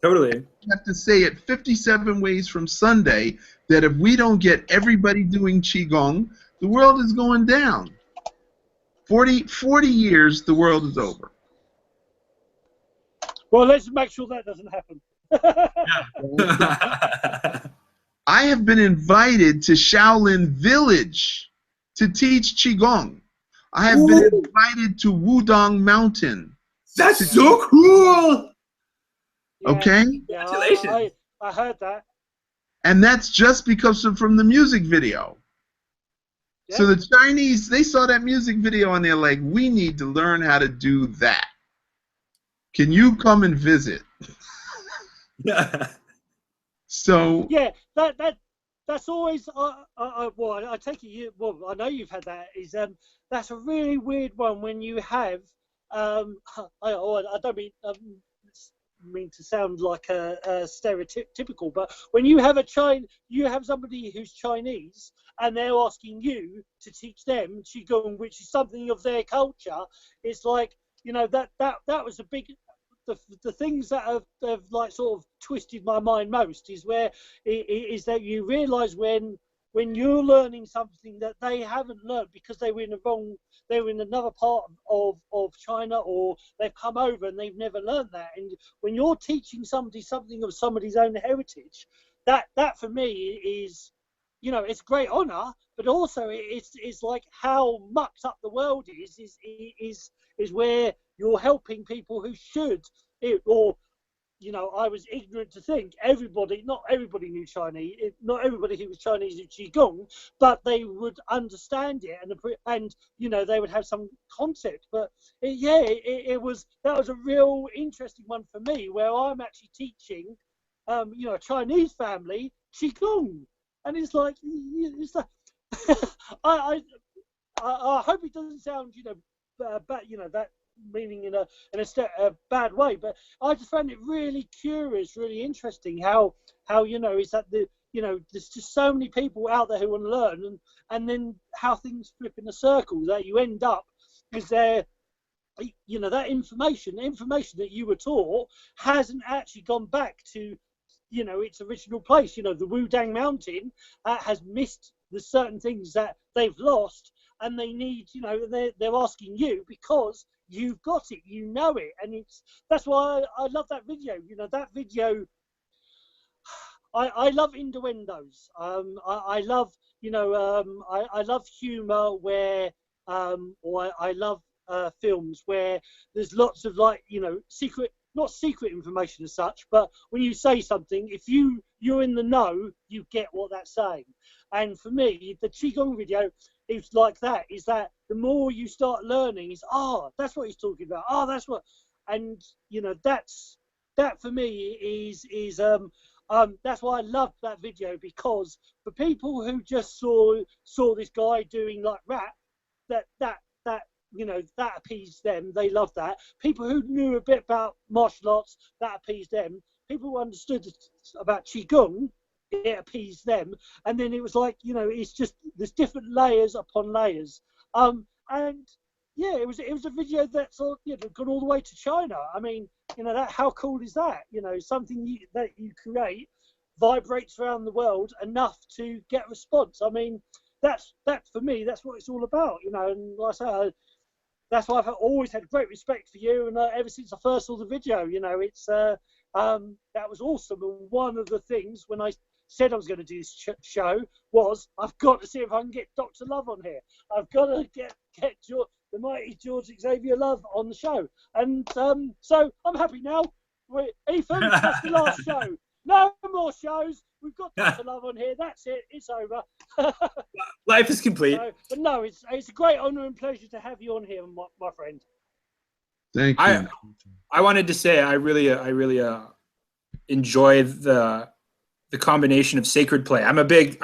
Totally. You have to say it 57 ways from Sunday that if we don't get everybody doing Qigong, the world is going down. 40 years, the world is over. Well, let's make sure that doesn't happen. I have been invited to Shaolin Village to teach Qigong. I have been invited to Wudong Mountain. That's so cool! Okay? Congratulations. I heard that. And that's just because from the music video. Yeah. So the Chinese, they saw that music video and they're like, we need to learn how to do that. Can you come and visit? So yeah, that's always well, I take it I know you've had that. Is that's a really weird one when you have I don't mean to sound like a stereotypical, but when you have somebody who's Chinese and they're asking you to teach them Qigong, which is something of their culture, it's like, you know, that was a big. The things that have like sort of twisted my mind most is that you realise when you're learning something that they haven't learned because they were in another part of China, or they've come over and they've never learned that. And when you're teaching somebody something of somebody's own heritage, that for me is, you know, it's great honour, but also it's like how mucked up the world is where you're helping people who should, or, you know, I was ignorant to think not everybody knew Chinese, not everybody who was Chinese knew Qigong, but they would understand it and you know, they would have some concept. But that was a real interesting one for me, where I'm actually teaching, you know, a Chinese family Qigong, and it's like I hope it doesn't sound, you know, but you know, that meaning in a bad way, but I just found it really curious, really interesting how you know, is that there's just so many people out there who want to learn, and then how things flip in a circle, that you end up is there, you know, that information that you were taught hasn't actually gone back to, you know, its original place. You know, the Wudang Mountain has missed the certain things that they've lost, and they need, you know, they're asking you because you've got it, you know it, and that's why I love that video. You know, that video, I love innuendos. I love, you know, I love humour where, or I love films where there's lots of, like, you know, not secret information as such, but when you say something, if you're in the know, you get what that's saying. And for me, the Qigong video is like that, is that the more you start learning, is, that's what he's talking about. That's what, and, you know, that for me is that's why I loved that video, because for people who just saw this guy doing like rap, that you know, that appeased them. They loved that. People who knew a bit about martial arts, that appeased them. People who understood about Qigong, it appeased them. And then it was like, you know, it's just, there's different layers upon layers. And yeah, it was a video that's, you know, gone all the way to China. I mean, you know, that, how cool is that? You know, something that you create vibrates around the world enough to get response. I mean, that for me, that's what it's all about, you know. And like I say, that's why I've always had great respect for you, and ever since I first saw the video, you know, it's that was awesome. And one of the things when I said I was going to do this show was I've got to see if I can get Dr. Love on here. I've got to get the mighty George Xavier Love on the show. And so I'm happy now. Ethan, that's the last show. No more shows. We've got Dr. Love on here. That's it. It's over. Life is complete. So, but no, it's a great honour and pleasure to have you on here, my friend. Thank you. I wanted to say I really enjoy the combination of sacred play. I'm a big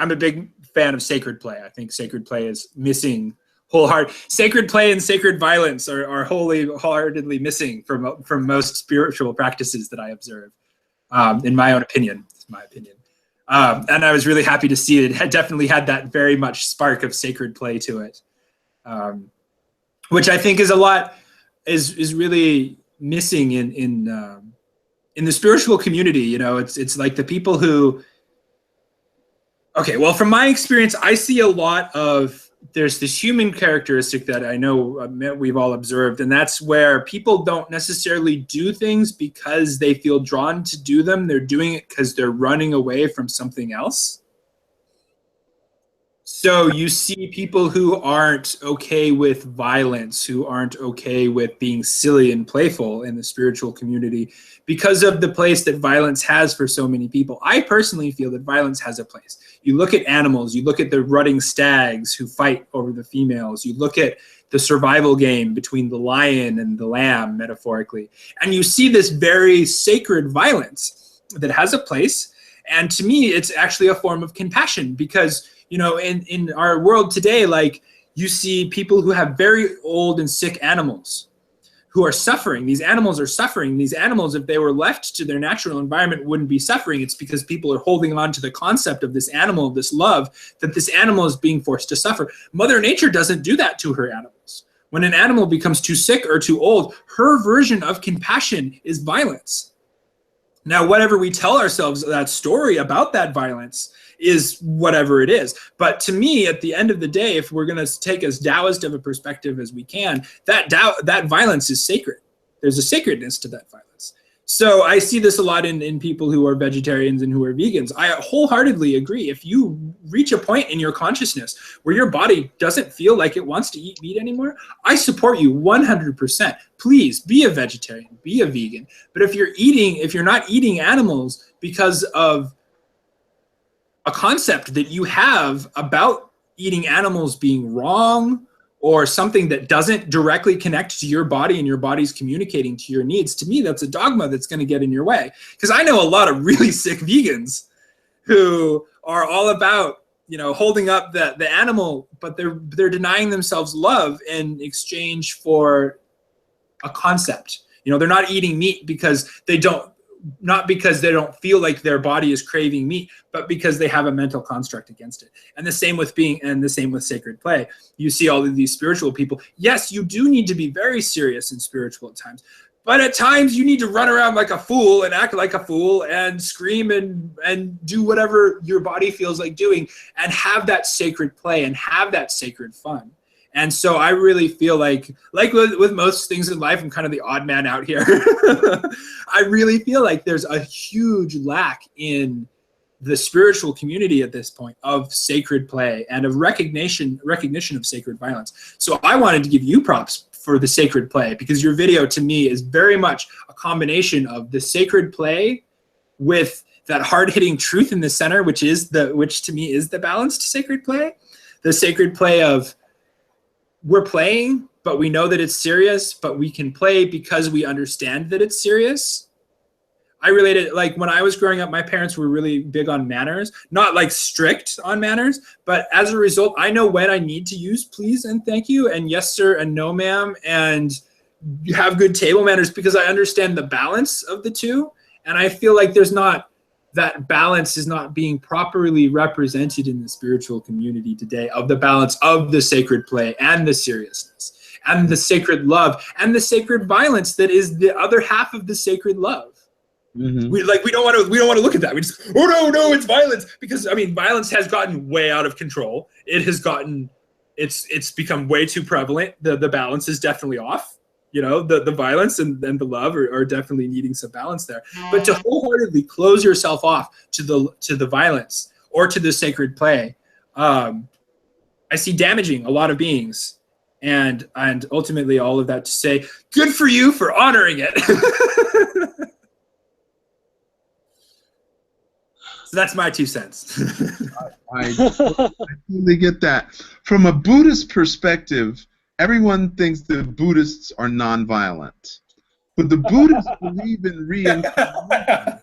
fan of sacred play. I think sacred play is missing wholeheartedly. Sacred play and sacred violence are wholeheartedly missing from most spiritual practices that I observe. In my own opinion, it's my opinion. And I was really happy to see it. It definitely had that very much spark of sacred play to it, which I think is a lot is really missing in the spiritual community. You know, it's like the people who. Okay, well, from my experience, I see a lot of. There's this human characteristic that I know we've all observed, and that's where people don't necessarily do things because they feel drawn to do them. They're doing it because they're running away from something else. So you see people who aren't okay with violence, who aren't okay with being silly and playful in the spiritual community because of the place that violence has for so many people. I personally feel that violence has a place. You look at animals, you look at the rutting stags who fight over the females, you look at the survival game between the lion and the lamb, metaphorically, and you see this very sacred violence that has a place. And to me, it's actually a form of compassion because, you know, in our world today, like you see people who have very old and sick animals who are suffering. These animals are suffering. These animals, if they were left to their natural environment, wouldn't be suffering. It's because people are holding on to the concept of this animal, this love, that this animal is being forced to suffer. Mother Nature doesn't do that to her animals. When an animal becomes too sick or too old, her version of compassion is violence. Now, whatever we tell ourselves that story about that violence is whatever it is. But to me, at the end of the day, if we're going to take as Taoist of a perspective as we can, that violence is sacred. There's a sacredness to that violence. So I see this a lot in people who are vegetarians and who are vegans. I wholeheartedly agree. If you reach a point in your consciousness where your body doesn't feel like it wants to eat meat anymore, I support you 100%. Please be a vegetarian, be a vegan. But if you're not eating animals because of a concept that you have about eating animals being wrong or something that doesn't directly connect to your body and your body's communicating to your needs, to me, that's a dogma that's going to get in your way. Because I know a lot of really sick vegans who are all about, you know, holding up the animal, but they're denying themselves love in exchange for a concept. You know, they're not eating meat because not because they don't feel like their body is craving meat, but because they have a mental construct against it. And the same with sacred play. You see all of these spiritual people. Yes, you do need to be very serious and spiritual at times, but at times you need to run around like a fool and act like a fool and scream and do whatever your body feels like doing and have that sacred play and have that sacred fun. And so I really feel like with most things in life, I'm kind of the odd man out here. I really feel like there's a huge lack in the spiritual community at this point of sacred play and of recognition of sacred violence. So I wanted to give you props for the sacred play because your video to me is very much a combination of the sacred play with that hard-hitting truth in the center, which to me is the balanced sacred play. The sacred play of we're playing, but we know that it's serious, but we can play because we understand that it's serious. I related, like when I was growing up, my parents were really big on manners, not like strict on manners, but as a result, I know when I need to use please and thank you and yes, sir, and no, ma'am, and you have good table manners because I understand the balance of the two. And I feel like that balance is not being properly represented in the spiritual community today, of the balance of the sacred play and the seriousness and the sacred love and the sacred violence that is the other half of the sacred love. Mm-hmm. We don't want to look at that. We just, oh no, it's violence, because I mean violence has gotten way out of control. It's become way too prevalent. The balance is definitely off. You know, the violence and the love are definitely needing some balance there. But to wholeheartedly close yourself off to the violence or to the sacred play, I see damaging a lot of beings. And ultimately all of that to say, good for you for honoring it. So that's my 2 cents. I totally get that. From a Buddhist perspective, everyone thinks the Buddhists are nonviolent. But the Buddhists believe in reincarnation.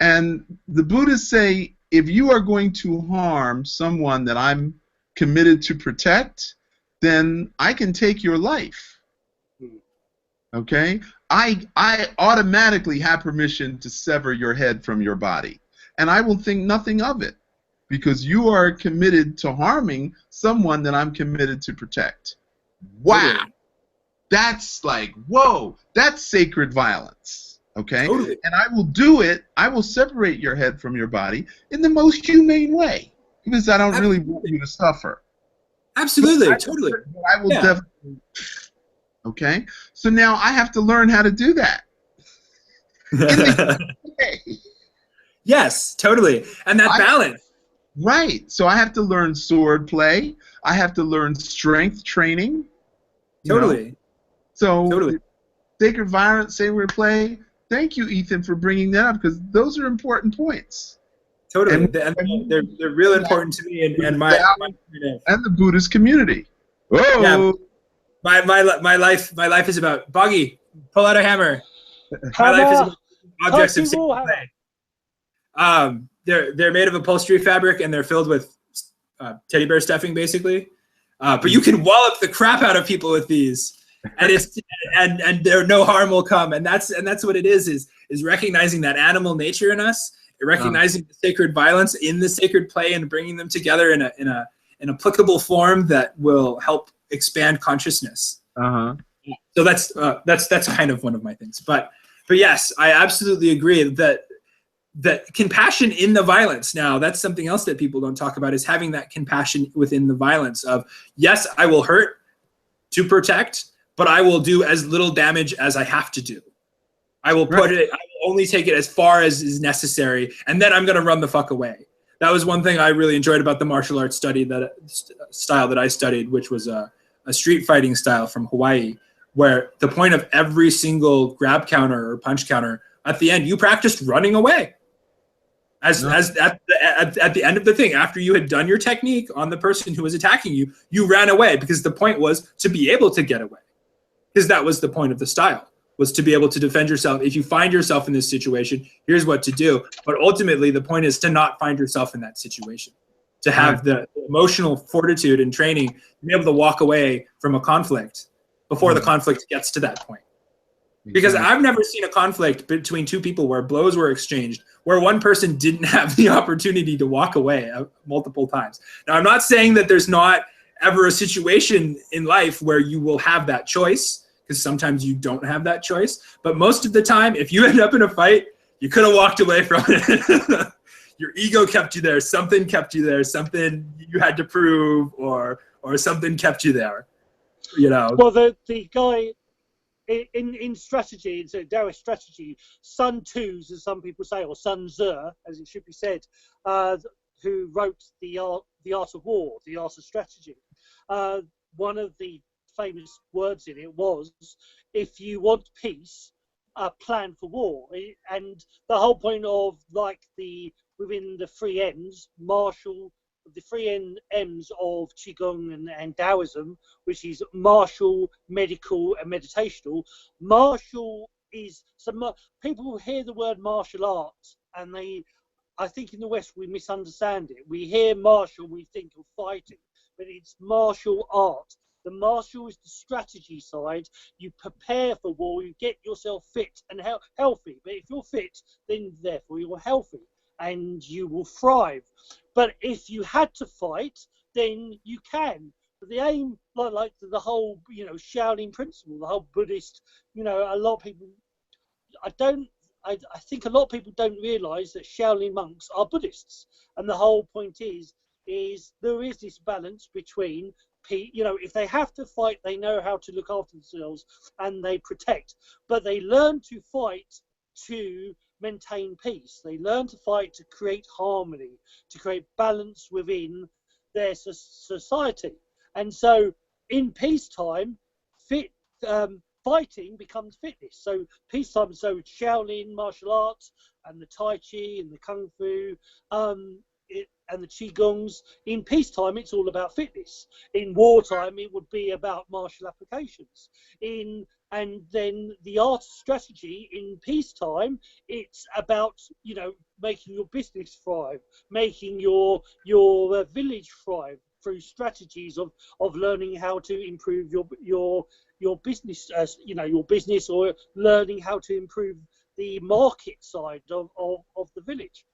And the Buddhists say, if you are going to harm someone that I'm committed to protect, then I can take your life. Okay? I automatically have permission to sever your head from your body. And I will think nothing of it, because you are committed to harming someone that I'm committed to protect. Wow. Totally. That's like, whoa, that's sacred violence. Okay? Totally. And I will do it, I will separate your head from your body in the most humane way, because I don't really want you to suffer. Absolutely, totally. I will definitely. Okay? So now I have to learn how to do that. Yes, totally. And that balance. Right. So I have to learn sword play. I have to learn strength training. Totally. So totally. Sacred violence, sacred play. Thank you, Ethan, for bringing that up, because those are important points. Totally. And they're real important to me and my and the Buddhist community. Oh. Yeah. My life is about Boggy. Pull out a hammer. My life is about objects of sacred play. They're made of upholstery fabric and they're filled with teddy bear stuffing, basically. But you can wallop the crap out of people with these, and it's and there no harm will come. And that's what it is recognizing that animal nature in us, recognizing the sacred violence in the sacred play, and bringing them together in an applicable form that will help expand consciousness. So that's kind of one of my things. But yes, I absolutely agree that compassion in the violence. Now, that's something else that people don't talk about, is having that compassion within the violence of, yes, I will hurt to protect, but I will do as little damage as I have to do. I will I will only take it as far as is necessary, and then I'm going to run the fuck away. That was one thing I really enjoyed about the martial arts style that I studied, which was a street fighting style from Hawaii, where the point of every single grab counter or punch counter, at the end, you practiced running away. As at the end of the thing, after you had done your technique on the person who was attacking you, you ran away, because the point was to be able to get away. Because that was the point of the style, was to be able to defend yourself. If you find yourself in this situation, here's what to do. But ultimately, the point is to not find yourself in that situation, to have the emotional fortitude and training to be able to walk away from a conflict before the conflict gets to that point. Because I've never seen a conflict between two people where blows were exchanged, where one person didn't have the opportunity to walk away multiple times. Now, I'm not saying that there's not ever a situation in life where you will have that choice, because sometimes you don't have that choice. But most of the time, if you end up in a fight, you could have walked away from it. Your ego kept you there. Something kept you there. Something you had to prove, or something kept you there. You know. Well, the guy in strategy, in Taoist strategy, Sun Tzu, as some people say, or Sun Tzu, as it should be said, who wrote the Art of War, the Art of Strategy. One of the famous words in it was, "If you want peace, plan for war." And the whole point of, like, within the three M's, the three M's of Qigong and Taoism, which is martial, medical, and meditational. Martial is people hear the word martial arts, and I think in the West we misunderstand it. We hear martial, we think of fighting, but it's martial art. The martial is the strategy side. You prepare for war, you get yourself fit and healthy. But if you're fit, then therefore you're healthy and you will thrive. But if you had to fight, then you can. But the aim, like the whole, Shaolin principle, the whole Buddhist, a lot of people, I think a lot of people don't realise that Shaolin monks are Buddhists. And the whole point is there is this balance between if they have to fight, they know how to look after themselves and they protect. But they learn to fight to maintain peace. They learn to fight to create harmony, to create balance within their society. And so in peacetime, fighting becomes fitness. So peacetime, so Shaolin martial arts and the Tai Chi and the Kung Fu and the Qigongs. In peacetime, it's all about fitness. In wartime, it would be about martial applications. And then the art strategy in peacetime, it's about, making your business thrive, making your village thrive through strategies of learning how to improve your business, your business, or learning how to improve the market side of the village.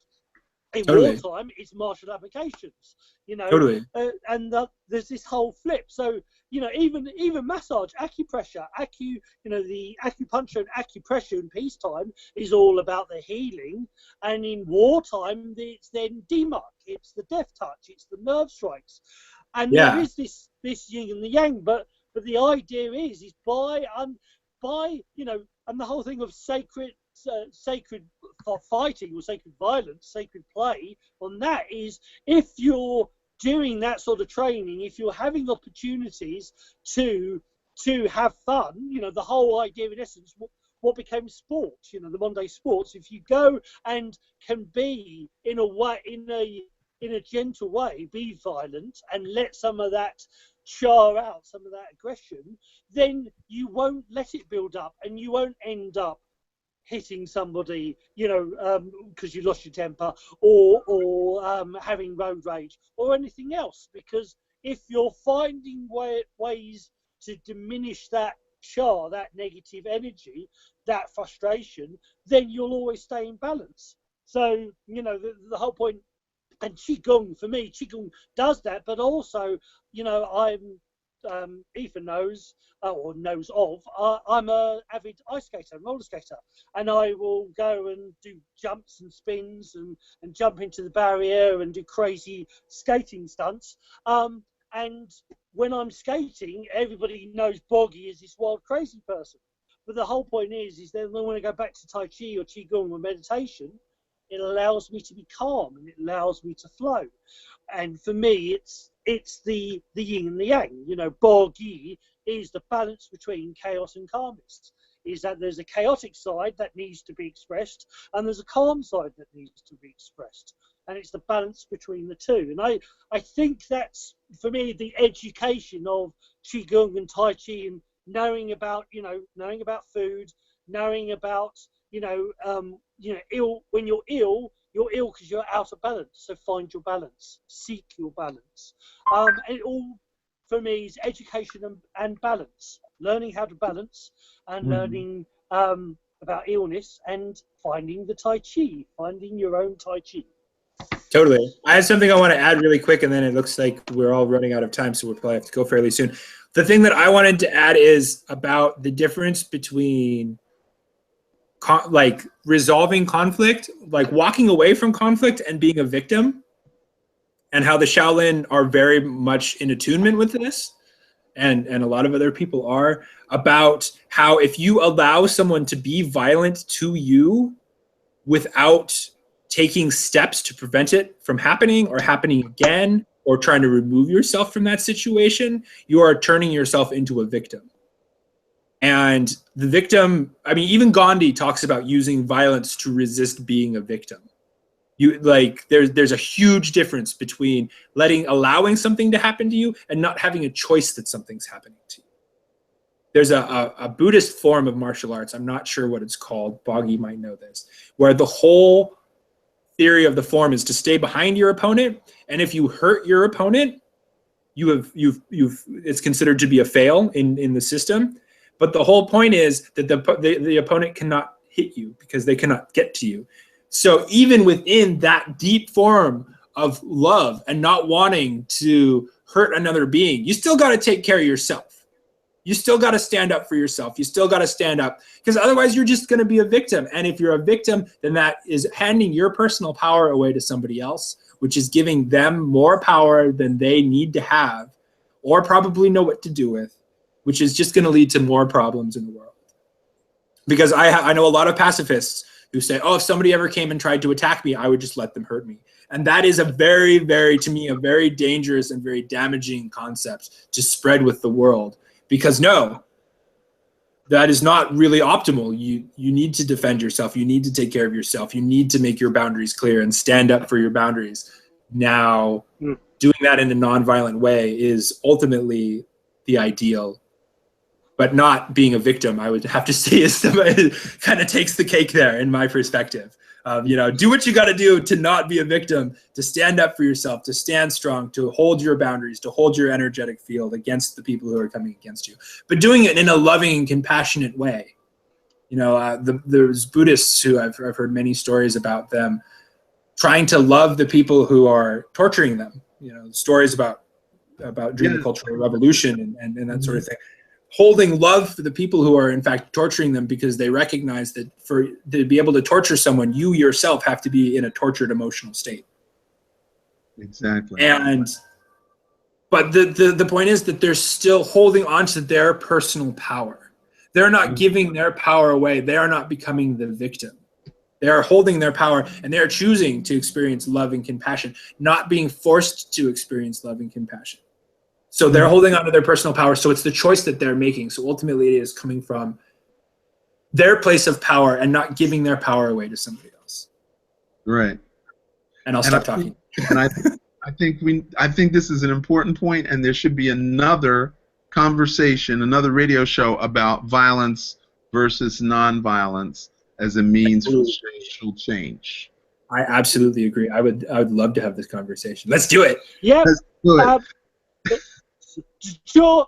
In wartime, it's martial applications, and there's this whole flip. So, even massage, acupressure, the acupuncture and acupressure in peacetime is all about the healing, and in wartime, it's then demark, it's the death touch, it's the nerve strikes, and there is this yin and the yang. But the idea is by and the whole thing of sacred fighting or sacred violence, sacred play, on that is, if you're doing that sort of training, if you're having opportunities to have fun, the whole idea in essence, what became sport, the modern day sports, if you go and can be in a gentle way, be violent and let some of that char out, some of that aggression, then you won't let it build up and you won't end up hitting somebody, because you lost your temper, or having road rage or anything else. Because if you're finding ways to diminish that char, that negative energy, that frustration, then you'll always stay in balance. So, the whole point, and Qigong, for me, Qigong does that, but also, Ethan knows, or knows of, I'm an avid ice skater, roller skater, and I will go and do jumps and spins and jump into the barrier and do crazy skating stunts. And when I'm skating, everybody knows Boggy is this wild, crazy person. But the whole point is that when I go back to Tai Chi or Qigong or meditation, it allows me to be calm and it allows me to flow. And for me, it's the yin and the yang. Bo-gi is the balance between chaos and calmness. Is that there's a chaotic side that needs to be expressed and there's a calm side that needs to be expressed. And it's the balance between the two. And I think that's, for me, the education of Qigong and Tai Chi, and knowing about food, knowing about, when you're ill because you're out of balance. So find your balance, seek your balance. It all, for me, is education and balance. Learning how to balance and learning about illness and finding the Tai Chi, finding your own Tai Chi. Totally. I have something I want to add really quick, and then it looks like we're all running out of time, so we'll probably have to go fairly soon. The thing that I wanted to add is about the difference between resolving conflict, like walking away from conflict and being a victim, and how the Shaolin are very much in attunement with this, and a lot of other people are, about how if you allow someone to be violent to you without taking steps to prevent it from happening or happening again, or trying to remove yourself from that situation, you are turning yourself into a victim. And the victim, even Gandhi talks about using violence to resist being a victim. There's a huge difference between allowing something to happen to you and not having a choice that something's happening to you. There's a Buddhist form of martial arts, I'm not sure what it's called, Boggy might know this, where the whole theory of the form is to stay behind your opponent, and if you hurt your opponent, it's considered to be a fail in the system. But the whole point is that the opponent cannot hit you because they cannot get to you. So even within that deep form of love and not wanting to hurt another being, you still got to take care of yourself. You still got to stand up for yourself. You still got to stand up, because otherwise you're just going to be a victim. And if you're a victim, then that is handing your personal power away to somebody else, which is giving them more power than they need to have, or probably know what to do with, which is just going to lead to more problems in the world. Because I know a lot of pacifists who say, oh, if somebody ever came and tried to attack me, I would just let them hurt me. And that is a very, very, to me, a very dangerous and very damaging concept to spread with the world. Because no, that is not really optimal. You need to defend yourself. You need to take care of yourself. You need to make your boundaries clear and stand up for your boundaries. Now, doing that in a nonviolent way is ultimately the ideal. But not being a victim, I would have to say, is kind of takes the cake there in my perspective. Do what you got to do to not be a victim, to stand up for yourself, to stand strong, to hold your boundaries, to hold your energetic field against the people who are coming against you. But doing it in a loving and compassionate way. There's Buddhists who I've heard many stories about them trying to love the people who are torturing them. Stories about during the Cultural Revolution and that sort of thing. Holding love for the people who are in fact torturing them, because they recognize that to be able to torture someone, you yourself have to be in a tortured emotional state. Exactly. But the point is that they're still holding on to their personal power. They're not giving their power away. They are not becoming the victim. They are holding their power, and they are choosing to experience love and compassion, not being forced to experience love and compassion. So they're holding on to their personal power. So it's the choice that they're making. So ultimately it is coming from their place of power and not giving their power away to somebody else. Right. And I'll stop talking. And I think this is an important point, and there should be another conversation, another radio show about violence versus nonviolence as a means for social change. I absolutely agree. I would love to have this conversation. Let's do it. Yeah. Let's do it.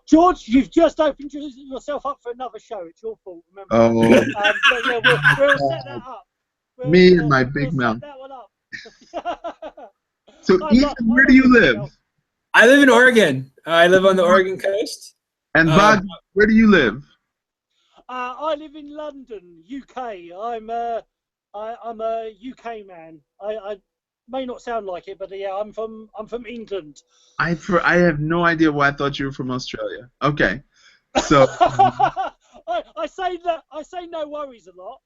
George, you've just opened yourself up for another show. It's your fault, remember? Oh. But yeah, we'll set that up. Me and my big mouth. Set that one up. So, Ethan, where do you live? I live in Oregon. I live on the Oregon coast. And Bob, where do you live? I live in London, UK. I'm a UK man. I may not sound like it, but yeah, I'm from England. I have no idea why I thought you were from Australia. Okay, so I say no worries a lot.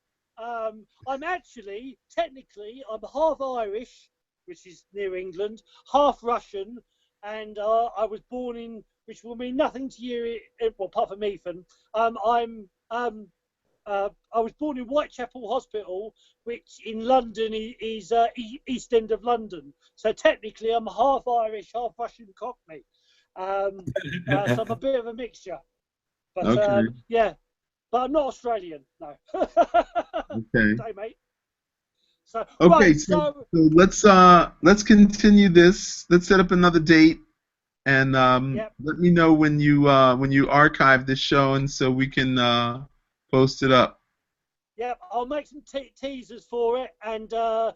I'm actually technically I'm half Irish, which is near England, half Russian, and I was born in, which will mean nothing to you, well, apart from Ethan. I was born in Whitechapel Hospital, which in London is East End of London. So technically, I'm half Irish, half Russian Cockney. So I'm a bit of a mixture. But okay. yeah, but I'm not Australian, no. Okay. Sorry, mate. So okay, right, so let's continue this. Let's set up another date, and let me know when you archive this show, and so we can post it up. Yeah, I'll make some teasers for it, and I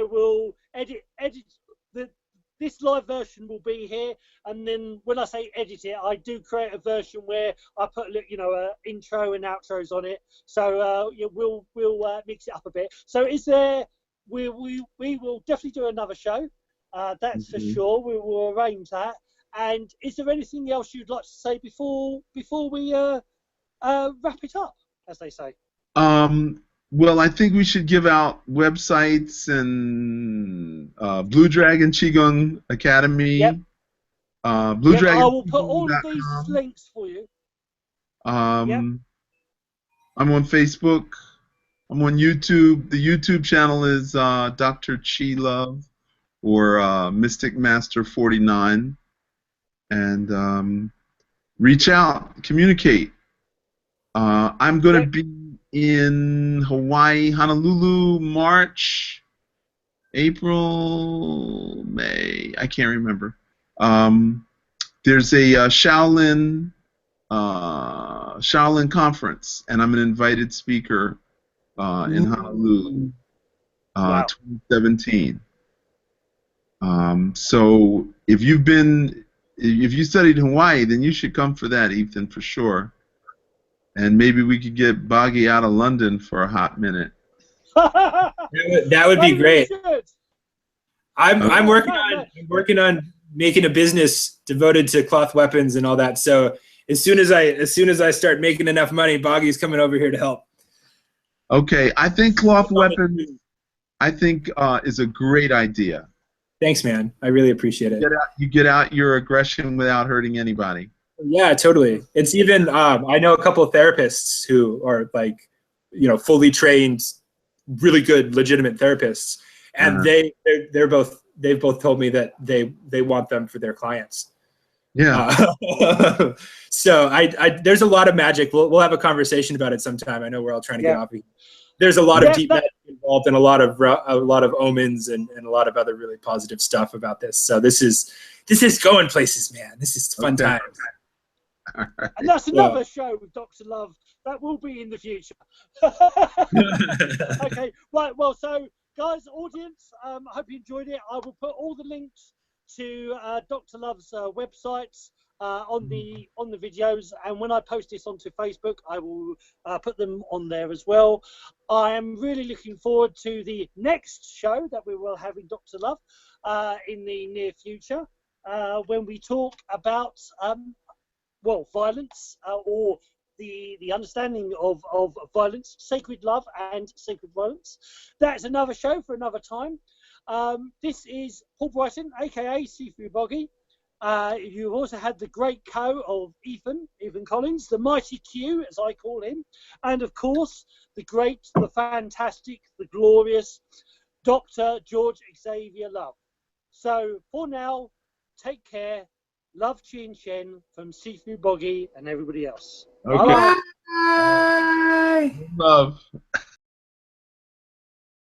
will edit this live version will be here, and then when I say edit it, I do create a version where I put intro and outros on it. So yeah, we'll mix it up a bit. So we will definitely do another show. That's for sure. We will arrange that. And is there anything else you'd like to say before we wrap it up, as they say? Well, I think we should give out websites and Blue Dragon Qigong Academy. Yep. Blue Dragon. I will put all of these links for you. I'm on Facebook. I'm on YouTube. The YouTube channel is Dr. Chi Love or Mystic Master 49. And reach out, communicate. I'm going to be in Hawaii, Honolulu, March, April, May. I can't remember. There's a Shaolin conference, and I'm an invited speaker in Honolulu, 2017. So if you studied Hawaii, then you should come for that, Ethan, for sure. And maybe we could get Boggy out of London for a hot minute. That would be great. I'm working on making a business devoted to cloth weapons and all that. So as soon as I start making enough money, Boggy's coming over here to help. Okay, I think cloth weapons, is a great idea. Thanks, man. I really appreciate it. You get out your aggression without hurting anybody. Yeah, totally. It's even I know a couple of therapists who are like, fully trained, really good, legitimate theyerapists, and they've both told me that they want them for their clients. Yeah. So there's a lot of magic. We'll have a conversation about it sometime. I know we're all trying to get off. There's a lot of deep magic involved and a lot of omens and a lot of other really positive stuff about this. So this is going places, man. This is fun times. Right. And that's another show with Dr. Love that will be in the future. Okay, right. Well, so guys, audience, I hope you enjoyed it. I will put all the links to Dr. Love's websites on the videos, and when I post this onto Facebook, I will put them on there as well. I am really looking forward to the next show that we will have in Dr. Love in the near future, when we talk about violence, or the understanding of violence, sacred love and sacred violence. That's another show for another time. This is Paul Brighton, aka Seafood Boggy. You've also had the great co of Ethan Collins, the mighty Q, as I call him, and of course the great, the fantastic, the glorious Dr. George Xavier Love. So for now, take care. Love, Chin Chen from Seafood Boggy and everybody else. Okay. Bye. Love.